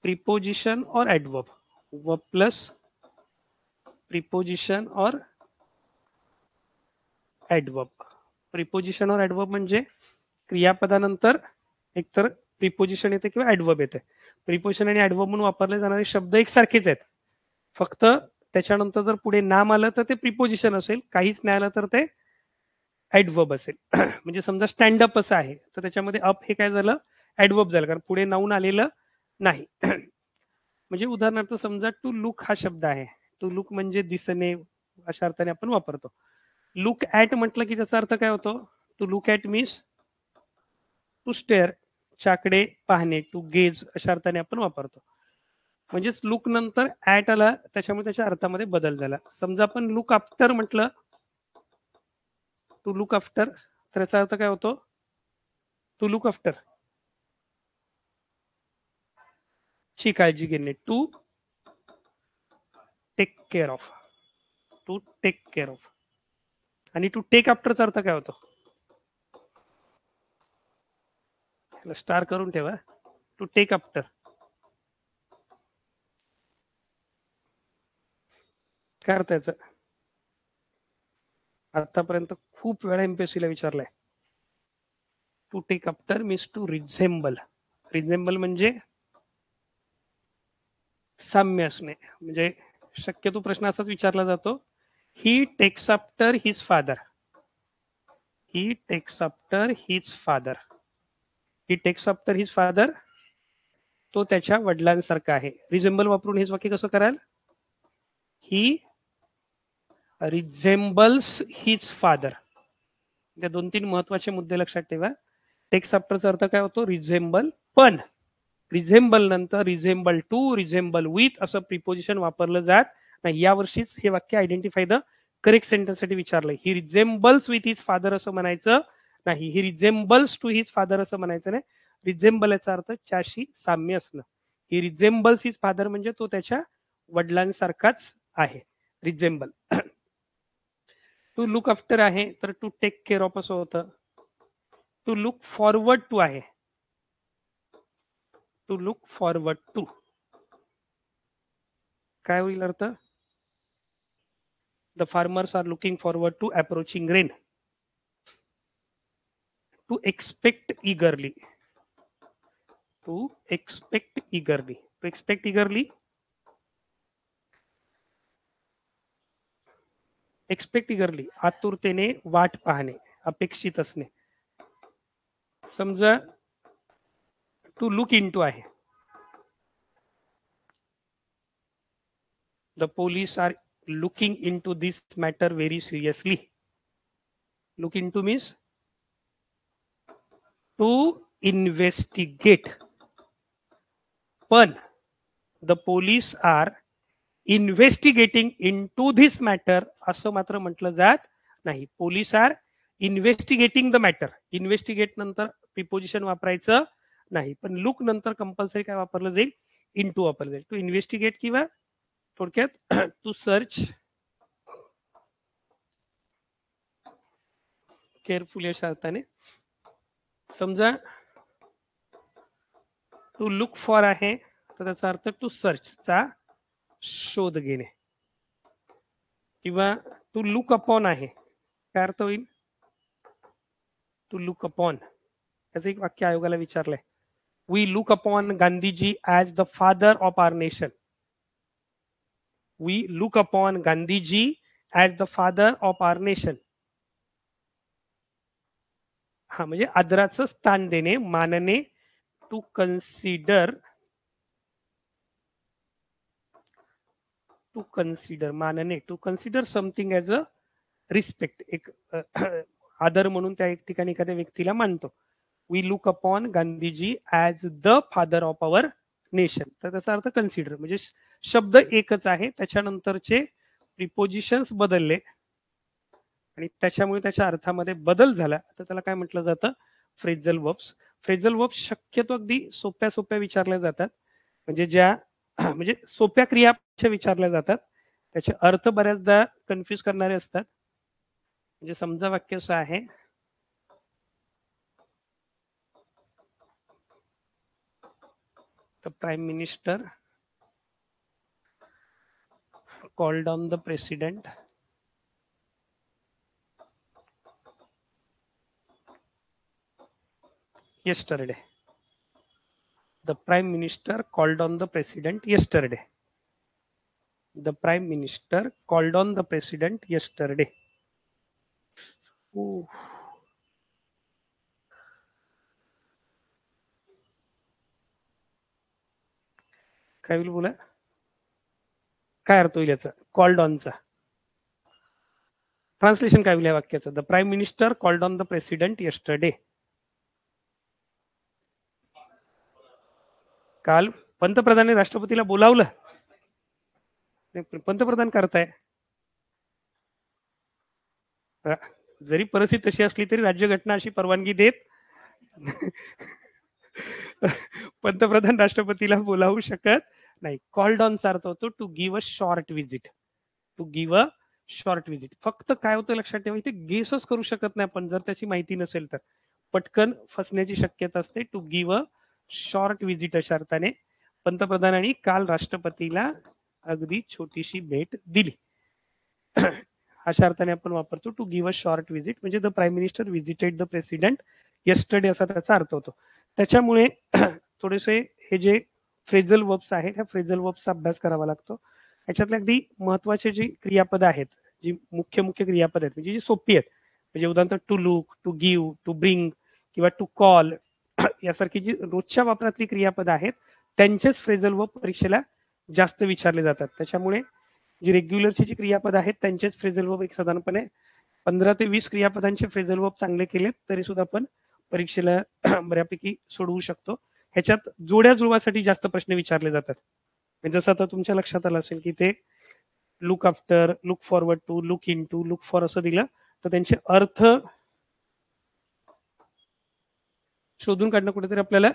प्रिपोजिशन और एडवर्ब. वर्ब प्लस प्रिपोजिशन और एडवर्ब. प्रिपोजिशन और एडवर्ब म्हणजे क्रियापदानंतर एकतर प्रिपोजिशन येते किंवा ऍडवर्ब येते. प्रिपोजिशन आणि ऍडवर्ब म्हणून वापरले जाणारे शब्द एकसारखेच आहेत, फक्त त्याच्यानंतर जर पुढे नाम आलं तर ते प्रिपोजिशन असेल, काहीच नाही आलं तर ते ऍडवर्ब असेल. म्हणजे समजा स्टँडअप असं आहे तर त्याच्यामध्ये अप हे काय झालं? ऍडवर्ब झालं, कारण पुढे नाऊन आलेलं नाही. म्हणजे उदाहरणार्थ समजा टू लुक हा शब्द आहे. टू लुक म्हणजे दिसणे, अशा अर्थाने आपण वापरतो. लुक ऍट म्हटलं की त्याचा अर्थ काय होतो? To look at means to stare, चाकडे पाहणे, टू गेज अशा अर्थाने आपण वापरतो. म्हणजेच लुक नंतर ऍट आला, त्याच्यामुळे त्याच्या अर्थामध्ये बदल झाला. समजा आपण लुक आफ्टर म्हटलं, टू लुक आफ्टर, तर याचा अर्थ काय होतो? टू लुक आफ्टर ची काळजी घेणे, to take care of, to take care of. आणि टू टेक आफ्टरचा अर्थ काय होतो? स्टार करून ठेवा. टू टेक आफ्टर काय अर्थ याचा? आतापर्यंत खूप वेळा MPSC ला विचारलाय. To take after means to resemble. Resemble म्हणजे साम्य असणे. म्हणजे शक्यतो प्रश्न असाच विचारला जातो, he takes after his father. He takes after his father. He takes after his father तो त्याच्या वडिलांसारखा आहे. रिझेंबल वापरून हेच वाक्य कसं कराल? ही रिझेंबल्स हिज फादर. त्या 2-3 महत्वाचे मुद्दे लक्षात ठेवा. टेक्स्ट आफ्टरचा अर्थ काय होतो? रिझेंबल. पण रिझेंबल नंतर रिझेंबल टू, रिझेंबल विथ असं प्रिपोजिशन वापरलं जात नाही. यावर्षीच हे वाक्य आयडेंटिफाय द करेक्ट सेंटेन्स साठी विचारलंय. ही रिझेंबल्स विथ हिज फादर असं म्हणायचं नाही. ही रिझेंबल्स टू हिज फादर असं म्हणायचं नाही. रिझेंबल याचा अर्थ त्याशी साम्य असणं. ही रिझेंबल्स हिज फादर म्हणजे तो त्याच्या वडिलांसारखाच आहे. रिझेंबल. टू लुक आफ्टर आहे तर टू टेक केअर ऑफ असं होतं. टू लुक फॉरवर्ड टू आहे. टू लुक फॉरवर्ड टू काय होईल अर्थ? The farmers are looking forward to approaching rain. To expect eagerly. To expect eagerly. To expect eagerly. Expect eagerly आतुरतेने वाट पाहणे, अपेक्षित असणे. समजा टू लुक इनटू आहे. The police are looking into this matter very seriously. Look into means to investigate. पण the police are investigating into this matter असं मात्र म्हटलं जात नाही. Police are investigating the matter. Investigate नंतर preposition वापरायचं नाही. पण लुक नंतर कंपल्सरी काय वापरलं जाईल? इन टू वापरलं जाईल. टू इन्व्हेस्टिगेट किंवा थोडक्यात टू सर्च केअरफुली अशा अर्थाने. समजा टू लुक फॉर आहे तर त्याचा अर्थ टू सर्चचा शोध घेणे. किंवा टू लुक अपॉन आहे काय अर्थ होईल? To look upon. त्याचं एक वाक्य आयोगाला विचारलंय. We look upon Gandhiji as the father of our nation. We look upon Gandhiji as the father of our nation. हा म्हणजे आदराचं स्थान देणे, मानणे. To consider. टू कन्सिडर मानणे. To consider something as a respect. एक आदर म्हणून त्या एक ठिकाणी एखाद्या व्यक्तीला मानतो. We look upon Gandhiji as the father of our nation. तर त्याचा अर्थ कन्सिडर. म्हणजे शब्द एकच आहे, त्याच्यानंतरचे प्रिपोजिशन्स बदलले आणि त्याच्यामुळे त्याच्या अर्थामध्ये बदल झाला तर त्याला काय म्हटलं जातं? Phrasal verbs. फ्रेजल वर्ब्स शक्यतो अगदी सोप्या सोप्या विचारल्या जातात. म्हणजे ज्या म्हणजे सोप्या क्रिया विचारल्या जातात. त्याचे अर्थ बऱ्याचदा कन्फ्युज करणारे असतात. म्हणजे समजा वाक्य असं आहे. The Prime Minister called on the President yesterday. The Prime Minister called on the President yesterday. The Prime Minister called on the President yesterday. Ooh. काय होईल बोला? काय अर्थ होईल याचा? कॉल्ड ऑनचा ट्रान्सलेशन काय होईल या वाक्याचं? The prime minister called on the president yesterday. काल पंतप्रधानांनी राष्ट्रपतीला बोलावलं. पंतप्रधान करताय. जरी परिस्थिती तशी असली तरी राज्यघटना अशी परवानगी देत पंतप्रधान राष्ट्रपतीला बोलावू शकत नाही. कॉल्ड ऑनचा अर्थ होतो to give a short visit. To give a short visit. फक्त काय होतं लक्षात ठेवा, इथे गेसच करू शकत नाही आपण जर त्याची माहिती नसेल तर. पटकन फसण्याची शक्यता असते. To give a short visit अशा अर्थाने पंतप्रधानांनी काल राष्ट्रपतीला अगदी छोटीशी भेट दिली. अशा अर्थाने आपण वापरतो to give a short visit. म्हणजे the prime minister visited the president yesterday असा त्याचा अर्थ होतो. त्याच्यामुळे थोडेसे हे जे फ्रेजल वर्ब्स आहेत ह्या फ्रेजल वर्ब्सचा अभ्यास करावा लागतो. याच्यातले अगदी महत्वाचे जी क्रियापद आहेत, जी मुख्य मुख्य क्रियापद आहेत म्हणजे जी सोपी आहेत, म्हणजे उदाहरणार्थ to look, to give, to bring किंवा टू कॉल यासारखी जी रोजच्या वापरातली क्रियापद आहेत त्यांचेच फ्रेझल वर्ब परीक्षेला जास्त विचारले जातात. त्याच्यामुळे जी रेग्युलरची जी क्रियापद आहेत त्यांचेच फ्रेझल वर्ब एक साधारणपणे 15 ते 20 क्रियापदांचे फ्रेझल वर्ब चांगले केलेत तरी सुद्धा आपण परीक्षेला बऱ्यापैकी सोडवू शकतो. ह्याच्यात जोड्या जुळवासाठी जास्त प्रश्न विचारले जातात. जसं आता तुमच्या लक्षात आलं असेल की ते look after, look forward to, look into, look for असं दिलं तर त्यांचे अर्थ शोधून काढणं कुठेतरी आपल्याला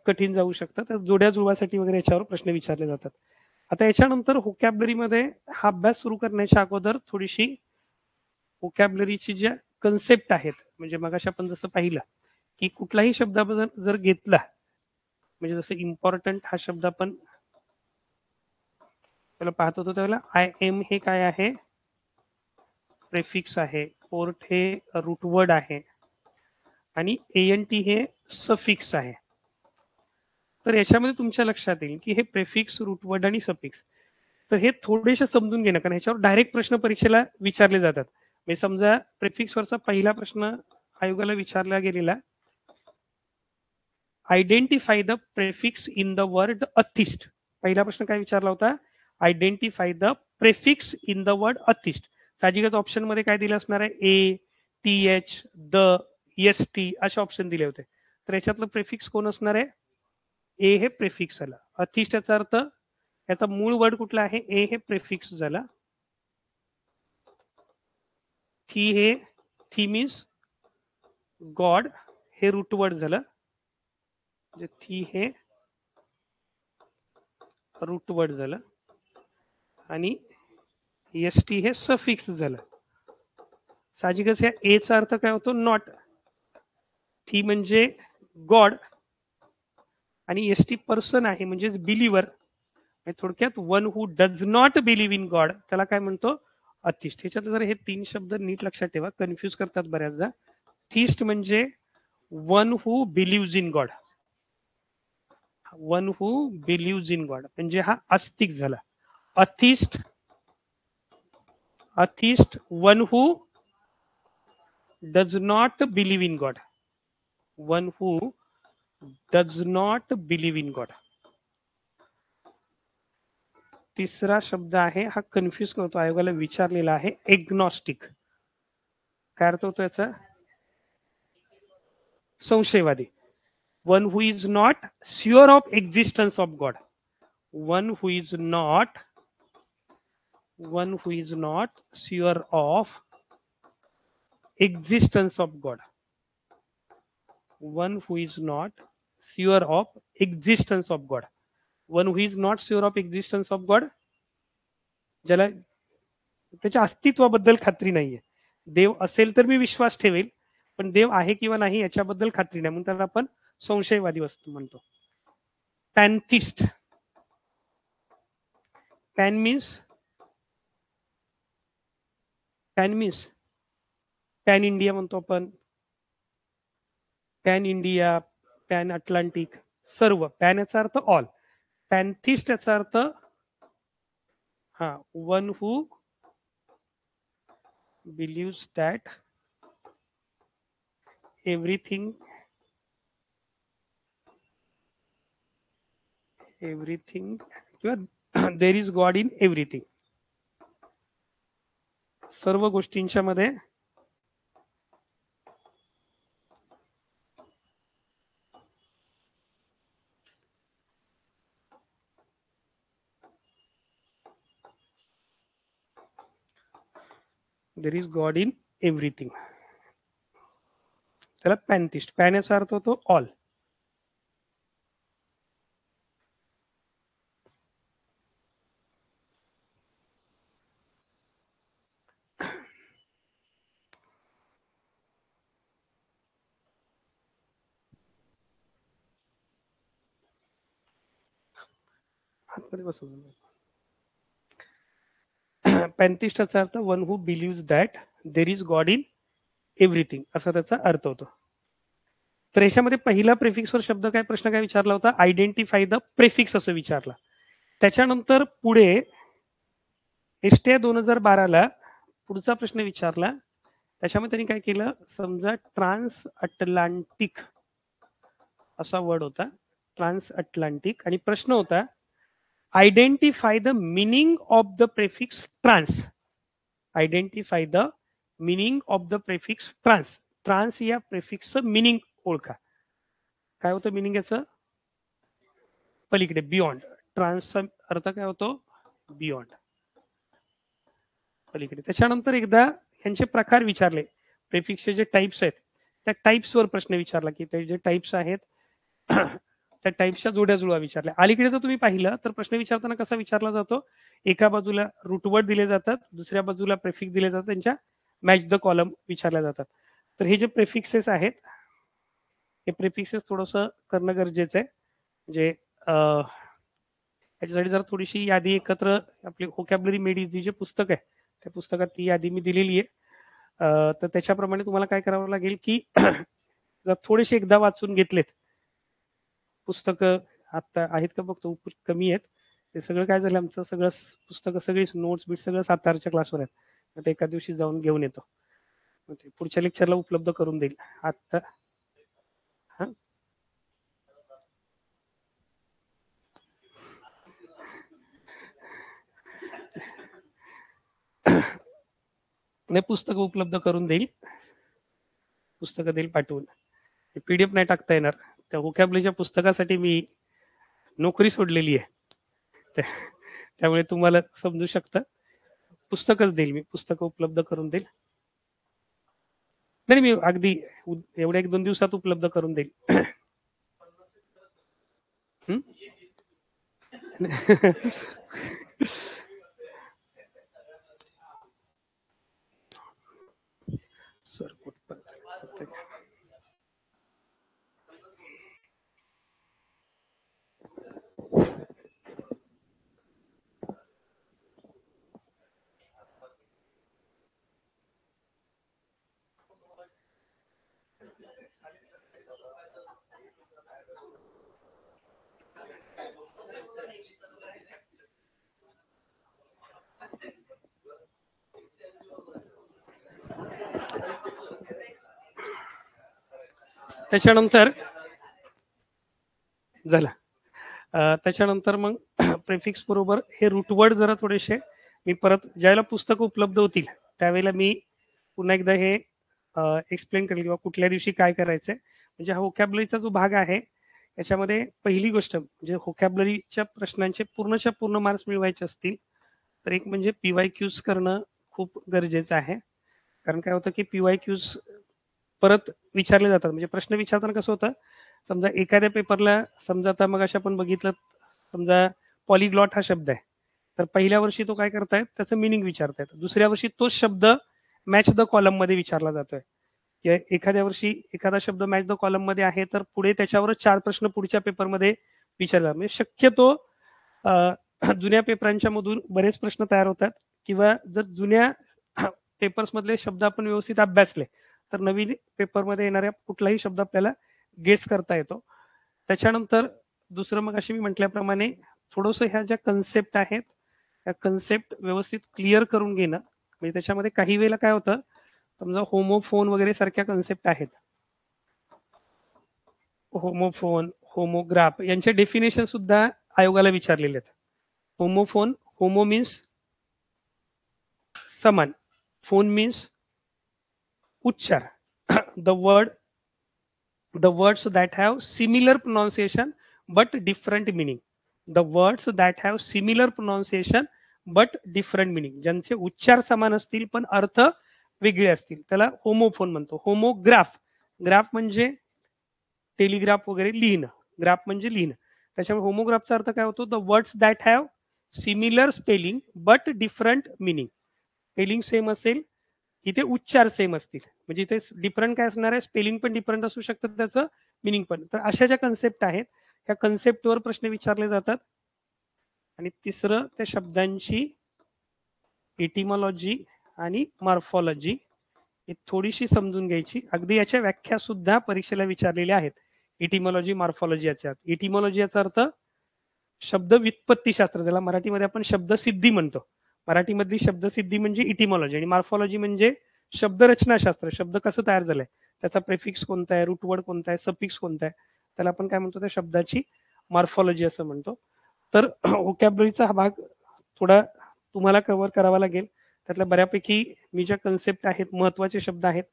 कठीण जाऊ शकतं. तर जोड्या जुळवासाठी वगैरे याच्यावर प्रश्न विचारले जातात. आता याच्यानंतर व्होकॅब्युलरीमध्ये हा अभ्यास सुरू करण्याच्या अगोदर थोडीशी व्होकॅब्युलरीची ज्या कन्सेप्ट आहेत म्हणजे मगाशी आपण जसं पाहिलं की कुठलाही शब्द आपण जर घेतला म्हणजे जसं इम्पॉर्टंट हा शब्द आपण त्याला पाहत होतो त्यावेळेला आय एम हे काय आहे, प्रेफिक्स आहे. पोर्ट हे रूट वर्ड आहे आणि एएनटी हे सफिक्स आहे. तर याच्यामध्ये तुमच्या लक्षात येईल की हे प्रेफिक्स, रूट वर्ड आणि सफिक्स तर हे थोडेसे समजून घेणं कारण ह्याच्यावर डायरेक्ट प्रश्न परीक्षेला विचारले जातात. म्हणजे समजा प्रेफिक्सवरचा पहिला प्रश्न आयोगाला विचारला गेलेला identify the prefix in the word atheist. पहिला प्रश्न काय विचारला होता, identify the prefix in the word atheist. साहजिकच ऑप्शन मध्ये काय दिलं असणार आहे, A, T H, the, S T असे ऑप्शन दिले होते. तर याच्यातलं प्रेफिक्स कोण असणार आहे, ए हे प्रेफिक्स आलं. अथिस्ट याचा अर्थ याचा मूळ वर्ड कुठला आहे, ए हे प्रेफिक्स झाला. थी हे थी मीन्स गॉड हे रूट वर्ड झालं. म्हणजे थी हे रूट वर्ड झालं आणि एस टी हे सफिक्स झालं. साहजिकच या एचा अर्थ काय होतो, नॉट. थी म्हणजे गॉड आणि एस टी पर्सन आहे म्हणजेच बिलिव्हर. थोडक्यात one who does not believe in God त्याला काय म्हणतो, अथिस्ट. ह्याच्यात जर हे तीन शब्द नीट लक्षात ठेवा, कन्फ्युज करतात बऱ्याचदा. थिस्ट म्हणजे one who believes in God, one who believes in God म्हणजे हा आस्तिक झाला. Atheist, atheist one who does not believe in God, one who does not believe in God. तिसरा शब्द आहे हा कन्फ्युज करतो, आयोगाला विचारलेला आहे, एग्नॉस्टिक. काय अर्थ होतो याचा, संशयवादी. One who is not sure of existence of God, one who is not, one who is not sure of existence of God, one who is not sure of existence of God, one who is not sure of existence of God ज्याला त्याच्या अस्तित्वाबद्दल खात्री नाहीये. देव असेल तर मी विश्वास ठेवेल पण देव आहे किंवा नाही याच्याबद्दल खात्री नाही म्हणून त्याला आपण संशयवादी वस्तू म्हणतो. Pantheist, pan means, pan means pan India म्हणतो आपण, पॅन इंडिया, पॅन अटलांटिक, सर्व. पॅन याचा अर्थ ऑल, पॅन्थिस्ट याचा अर्थ हा one who believes that everything, everything किंवा there is God in everything, सर्व गोष्टींच्या मध्ये there is God in everything, त्याला पॅन्थिस्ट. पॅन याचा अर्थ होतो ऑल. पॅन्थिस्ट याचा अर्थ one who believes that there is God in everything असा त्याचा अर्थ होतो. तर याच्यामध्ये पहिला प्रेफिक्सवर शब्द काय, प्रश्न काय विचारला होता, आयडेंटिफाय द प्रेफिक्स असं विचारला. त्याच्यानंतर पुढे एसटीआय 2012ला पुढचा प्रश्न विचारला. त्याच्यामध्ये त्यांनी काय केलं, समजा ट्रान्स अटलांटिक असा वर्ड होता, ट्रान्स अटलांटिक. आणि प्रश्न होता identify the meaning of the prefix trans. Identify the meaning of the prefix trans. Trans या प्रेफिक्सचं मिनिंग ओळखा. काय होतं मिनिंग याचं? पलीकडे, बियॉन्ड. ट्रान्सचा अर्थ काय होतो? बियॉन्ड, पलीकडे. त्याच्यानंतर एकदा ह्यांचे प्रकार विचारले, प्रेफिक्सचे जे टाइप्स आहेत त्या टाइप्सवर प्रश्न विचारला की ते जे टाइप्स आहेत त्या टाइप्सच्या जोड्या जुळवा विचारल्या. अलीकडे जर तुम्ही पाहिलं तर प्रश्न विचारताना कसा विचारला जातो? एका बाजूला रूटवर्ड दिले जातात, दुसऱ्या बाजूला प्रेफिक्स दिले जातात, त्यांच्या मॅच द कॉलम विचारल्या जातात. तर हे जे प्रेफिक्सेस आहेत हे प्रेफिक्सेस थोडंसं करणं गरजेचं आहे. म्हणजे याच्यासाठी जर थोडीशी यादी एकत्र, आपली व्होकॅब्युलरी मेड इझी जे पुस्तक आहे त्या पुस्तकात ती यादी मी दिलेली आहे. तर त्याच्याप्रमाणे तुम्हाला काय करावं लागेल की जर थोडेसे एकदा वाचून घेतलेत, पुस्तकं आता आहेत का बघतो, कमी आहेत. ते सगळं काय झालं, आमचं सगळं पुस्तकं सगळी नोट्स बीट सगळं सातारच्या क्लासवर आहेत. आता एका दिवशी जाऊन घेऊन येतो, ते पुढच्या लेक्चरला उपलब्ध करून देईल. आता हा नाही, पुस्तकं उपलब्ध करून देईल, पुस्तकं देईल पाठवून. पीडीएफ नाही टाकता येणार. त्या व्होकॅब्युलरीच्या पुस्तकासाठी मी नोकरी सोडलेली आहे, त्यामुळे तुम्हाला समजू शकतं. पुस्तकच देईल मी, पुस्तकं उपलब्ध करून देईल. नाही, मी अगदी एवढ्या 1-2 दिवसात उपलब्ध करून देईल. सर त्याच्यानंतर झालं. त्याच्यानंतर मग प्रेफिक्स बरोबर हे रूटवर्ड जरा थोडेसे मी परत ज्यावेळेला पुस्तकं उपलब्ध होतील त्यावेळेला मी पुन्हा एकदा हे एक्सप्लेन करेल किंवा कुठल्या दिवशी काय करायचंय. म्हणजे हा व्होकॅब्युलरीचा जो भाग आहे याच्यामध्ये पहिली गोष्ट म्हणजे व्होकॅब्युलरीच्या प्रश्नांचे पूर्णच्या पूर्ण मार्क्स मिळवायचे असतील तर एक म्हणजे PYQs करणं खूप गरजेचं आहे. कारण काय होतं की PYQs परत विचारले जातात. म्हणजे प्रश्न विचारताना कसं होतं, समजा एखाद्या पेपरला, समजा आता मग आपण बघितलं, समजा पॉलिग्लॉट हा शब्द आहे, तर पहिल्या वर्षी तो काय करतायत, त्याचं मिनिंग विचारतायत. दुसऱ्या वर्षी तोच शब्द मॅच द कॉलम मध्ये विचारला जातोय. एखाद्या वर्षी एखादा शब्द मॅच द कॉलम मध्ये आहे तर पुढे त्याच्यावर 4 प्रश्न पुढच्या पेपरमध्ये विचारला. म्हणजे शक्यतो जुन्या पेपरांच्या मधून बरेच प्रश्न तयार होतात, किंवा जर जुन्या पेपर्स मधले शब्द आपण व्यवस्थित अभ्यासले तर नवीन पेपरमध्ये येणाऱ्या कुठलाही शब्द आपल्याला गेस करता येतो. त्याच्यानंतर दुसरं, मग अशी मी म्हटल्याप्रमाणे थोडंसं ह्या ज्या कन्सेप्ट आहेत त्या कन्सेप्ट व्यवस्थित क्लिअर करून घेणं. म्हणजे त्याच्यामध्ये काही वेळेला काय होतं, समजा होमोफोन वगैरे सारख्या कन्सेप्ट आहेत, होमोफोन, होमोग्राफ यांचे डेफिनेशन सुद्धा आयोगाला विचारलेले आहेत. होमोफोन, होमो मीन्स समान, फोन मीन्स उच्चार, the words that have similar pronunciation but different meaning. The words that have similar pronunciation but different meaning. ज्यांचे उच्चार समान असतील पण अर्थ वेगळे असतील त्याला होमोफोन म्हणतो. होमोग्राफ, ग्राफ म्हणजे टेलिग्राफ वगैरे लिहिणं, ग्राफ म्हणजे लिहिणं. त्याच्यामुळे होमोग्राफचा अर्थ काय होतो, the words that have similar spelling but different meaning. Spelling same असेल, इथे उच्चार सेम असतील, म्हणजे इथे डिफरंट काय असणार आहे, स्पेलिंग पण डिफरंट असू शकतं, त्याचं मिनिंग पण. तर अशा ज्या कन्सेप्ट आहेत ह्या कन्सेप्टवर प्रश्न विचारले जातात. आणि तिसरं, त्या शब्दांची एटिमॉलॉजी आणि मॉर्फॉलॉजी ही थोडीशी समजून घ्यायची. अगदी याच्या व्याख्या सुद्धा परीक्षेला विचारलेल्या आहेत, एटिमॉलॉजी, मॉर्फॉलॉजी. याच्यात एटिमॉलॉजी याचा अर्थ शब्द व्युत्पत्तीशास्त्र, ज्याला मराठीमध्ये आपण शब्दसिद्धी म्हणतो. मराठीमधली शब्दसिद्धी म्हणजे इटिमॉलॉजी, आणि मॉर्फॉलॉजी म्हणजे शब्दरचनाशास्त्र. शब्द कसं तयार झालंय, त्याचा प्रेफिक्स कोणता आहे, रूटवर्ड कोणता आहे, सफिक्स कोणता आहे, त्याला आपण काय म्हणतो, त्या शब्दाची मॉर्फॉलॉजी असं म्हणतो. तर व्होकॅब्युलरीचा हा भाग थोडा तुम्हाला कव्हर करावा लागेल. त्यातल्या बऱ्यापैकी मी ज्या कन्सेप्ट आहेत, महत्त्वाचे शब्द आहेत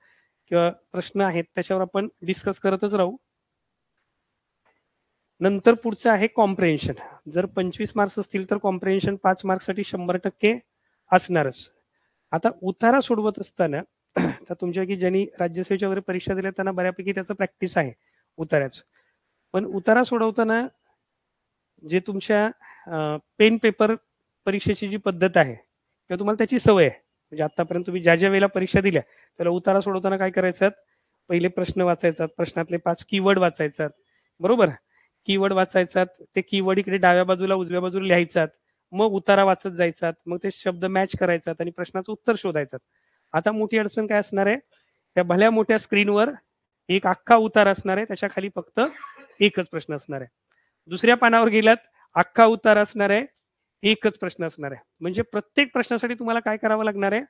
किंवा प्रश्न आहेत, त्याच्यावर आपण डिस्कस करतच राहू. नंतर पुढचं आहे कॉम्प्रेन्शन. जर 25 मार्क्स असतील तर कॉम्प्रेन्शन 5 मार्क्ससाठी 100% असणारच. आता उतारा सोडवत असताना तर तुमच्यापैकी ज्यांनी राज्यसेवेच्या वगैरे परीक्षा दिल्या त्यांना बऱ्यापैकी त्याचं प्रॅक्टिस आहे उतार्याचं. पण उतारा सोडवताना जे तुमच्या पेन पेपर परीक्षेची जी पद्धत आहे किंवा तुम्हाला त्याची सवय आहे, म्हणजे आतापर्यंत तुम्ही ज्या ज्या वेळेला परीक्षा दिल्या त्याला उतारा सोडवताना काय करायचं, पहिले प्रश्न वाचायचा, प्रश्नातले 5 कीवर्ड वाचायचा, बरोबर. कीवर्ड वाचायचा, ते कीवर्ड इकडे डाव्या बाजूला उजव्या बाजूला लिहायचात, मग उतारा वाचत जायचा, मग ते शब्द मॅच करायचात आणि प्रश्नाचं उत्तर शोधायचं. आता मोठी अडचण काय असणार आहे, त्या भल्या मोठ्या स्क्रीनवर एक अख्खा उतारा असणार आहे, त्याच्या खाली फक्त एकच प्रश्न असणार आहे. दुसऱ्या पानावर गेलात, अख्खा उतारा असणार आहे, एकच प्रश्न असणार आहे. म्हणजे प्रत्येक प्रश्नासाठी तुम्हाला काय करावं लागणार आहे,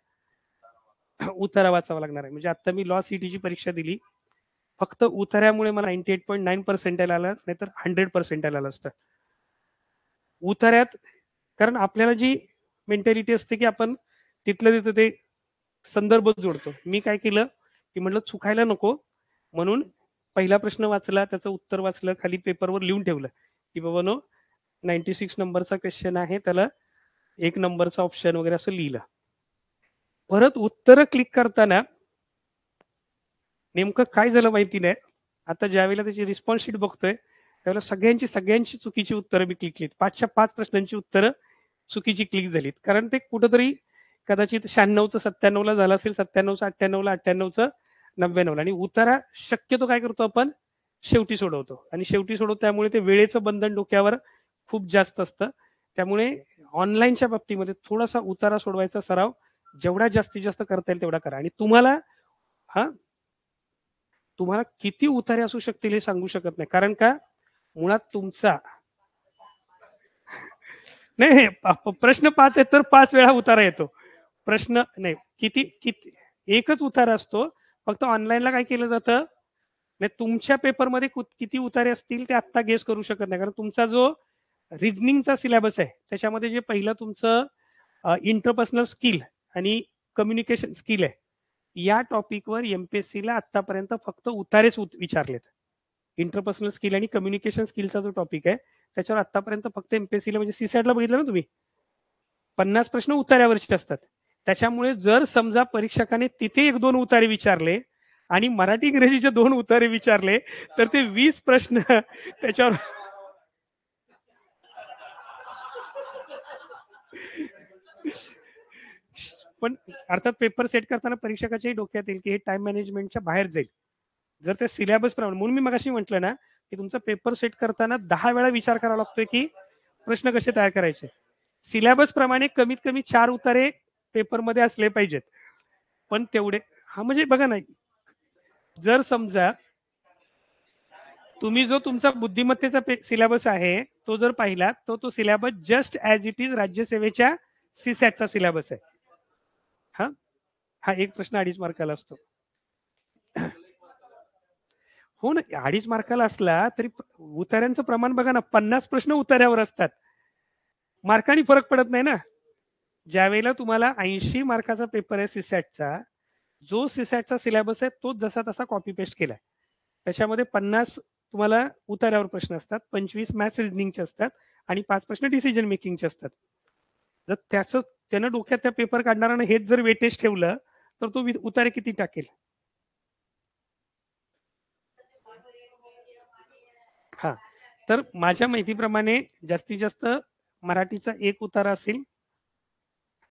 उतारा वाचावा लागणार आहे. म्हणजे आता मी लॉ सीईटीची परीक्षा दिली, फक्त उतार्यामुळे मला 98.9% आलं, नाहीतर 100% आलं असतं उतार्यात. कारण आपल्याला जी मेंटॅलिटी असते की आपण तिथलं तिथं ते संदर्भ जोडतो. मी काय केलं की म्हटलं चुकायला नको, म्हणून पहिला प्रश्न वाचला, त्याचं उत्तर वाचलं, खाली पेपरवर लिहून ठेवलं की बाबानो 96 नंबरचा क्वेश्चन आहे, त्याला 1 नंबरचा ऑप्शन वगैरे असं लिहिलं. परत उत्तर क्लिक करताना नेमकं काय झालं माहिती नाही. आता ज्यावेळेला त्याची रिस्पॉन्स शीट बघतोय त्यावेळेला सगळ्यांची चुकीची उत्तरं मी क्लिक केलीत. 5च्या 5 प्रश्नांची उत्तरं चुकीची क्लिक झालीत. कारण ते कुठंतरी कदाचित 96चं 97ला झालं असेल, 97चं 98ला, 98चं 99ला. आणि उतारा शक्यतो काय करतो आपण शेवटी सोडवतो, आणि शेवटी सोडवतो त्यामुळे ते वेळेचं बंधन डोक्यावर खूप जास्त असतं. त्यामुळे ऑनलाईनच्या बाबतीमध्ये थोडासा उतारा सोडवायचा सराव जेवढा जास्तीत जास्त करता येईल तेवढा करा. आणि हा तुम्हाला किती उतारे असू शकतील हे सांगू शकत नाही. कारण का मुळात तुमचा नाही, प्रश्न 5 आहे तर 5 वेळा उतारा येतो. प्रश्न नाही, किती किती एकच उतारा असतो. फक्त ऑनलाईनला काय केलं जातं, म्हणजे तुमच्या पेपरमध्ये किती उतारे असतील ते आत्ता गेस करू शकत नाही. कारण तुमचा जो रिझनिंगचा सिलेबस आहे त्याच्यामध्ये जे पहिलं तुमचं इंटरपर्सनल स्किल आणि कम्युनिकेशन स्किल आहे, या टॉपिकवर एमपीएससीला आतापर्यंत फक्त उतारेच विचारलेत. इंटरपर्सनल स्किल आणि कम्युनिकेशन स्किलचा जो टॉपिक आहे त्याच्यावर आतापर्यंत फक्त एमपीएससीला, म्हणजे सीसॅटला बघितलं ना तुम्ही, 50 प्रश्न उतार्यावरचे असतात. त्याच्यामुळे जर समजा परीक्षकाने तिथे 1-2 उतारे विचारले आणि मराठी इंग्रजीचे 2 उतारे विचारले तर ते 20 प्रश्न त्याच्यावर पण अर्थात पेपर सेट करताना परीक्षकाच्याही डोक्यात येईल की हे टाइम मॅनेजमेंटच्या बाहेर जाईल. जर ते सिलेबस प्रमाणे, म्हणून मी मगाशी म्हटलं ना की तुमचा पेपर सेट करताना 10 वेळा विचार करावा लागतोय की प्रश्न कसे तयार करायचे. सिलेबस प्रमाणे कमीत कमी 4 उतारे पेपरमध्ये असले पाहिजेत. पण तेवढे हा म्हणजे बघा ना, जर समजा तुम्ही जो तुमचा बुद्धिमत्तेचा सिलेबस आहे तो जर पाहिला तर तो syllabus just as it is राज्यसेवेच्या सीसॅटचा सिलेबस आहे. हा हा एक प्रश्न 2.5 मार्काला असतो. हो ना, 2.5 मार्काला असला तरी उतार्यांचं प्रमाण बघा ना, 50 प्रश्न उतार्यावर असतात. मार्कांनी फरक पडत नाही ना. ज्यावेळेला तुम्हाला 80 मार्काचा पेपर आहे सीसॅटचा, जो सीसॅटचा सिलेबस आहे तोच जसा तसा कॉपी पेस्ट केलाय. त्याच्यामध्ये 50 तुम्हाला उतार्यावर प्रश्न असतात, 25 मॅथ्स रिझनिंगचे असतात आणि 5 प्रश्न डिसिजन मेकिंगचे असतात. जर त्यानं डोक्यात त्या पेपर काढणाऱ्यानं हेच जर वेटेज ठेवलं तर तो उतारे किती टाकेल. हा तर माझ्या माहितीप्रमाणे जास्तीत जास्त मराठीचा 1 उतारा असेल,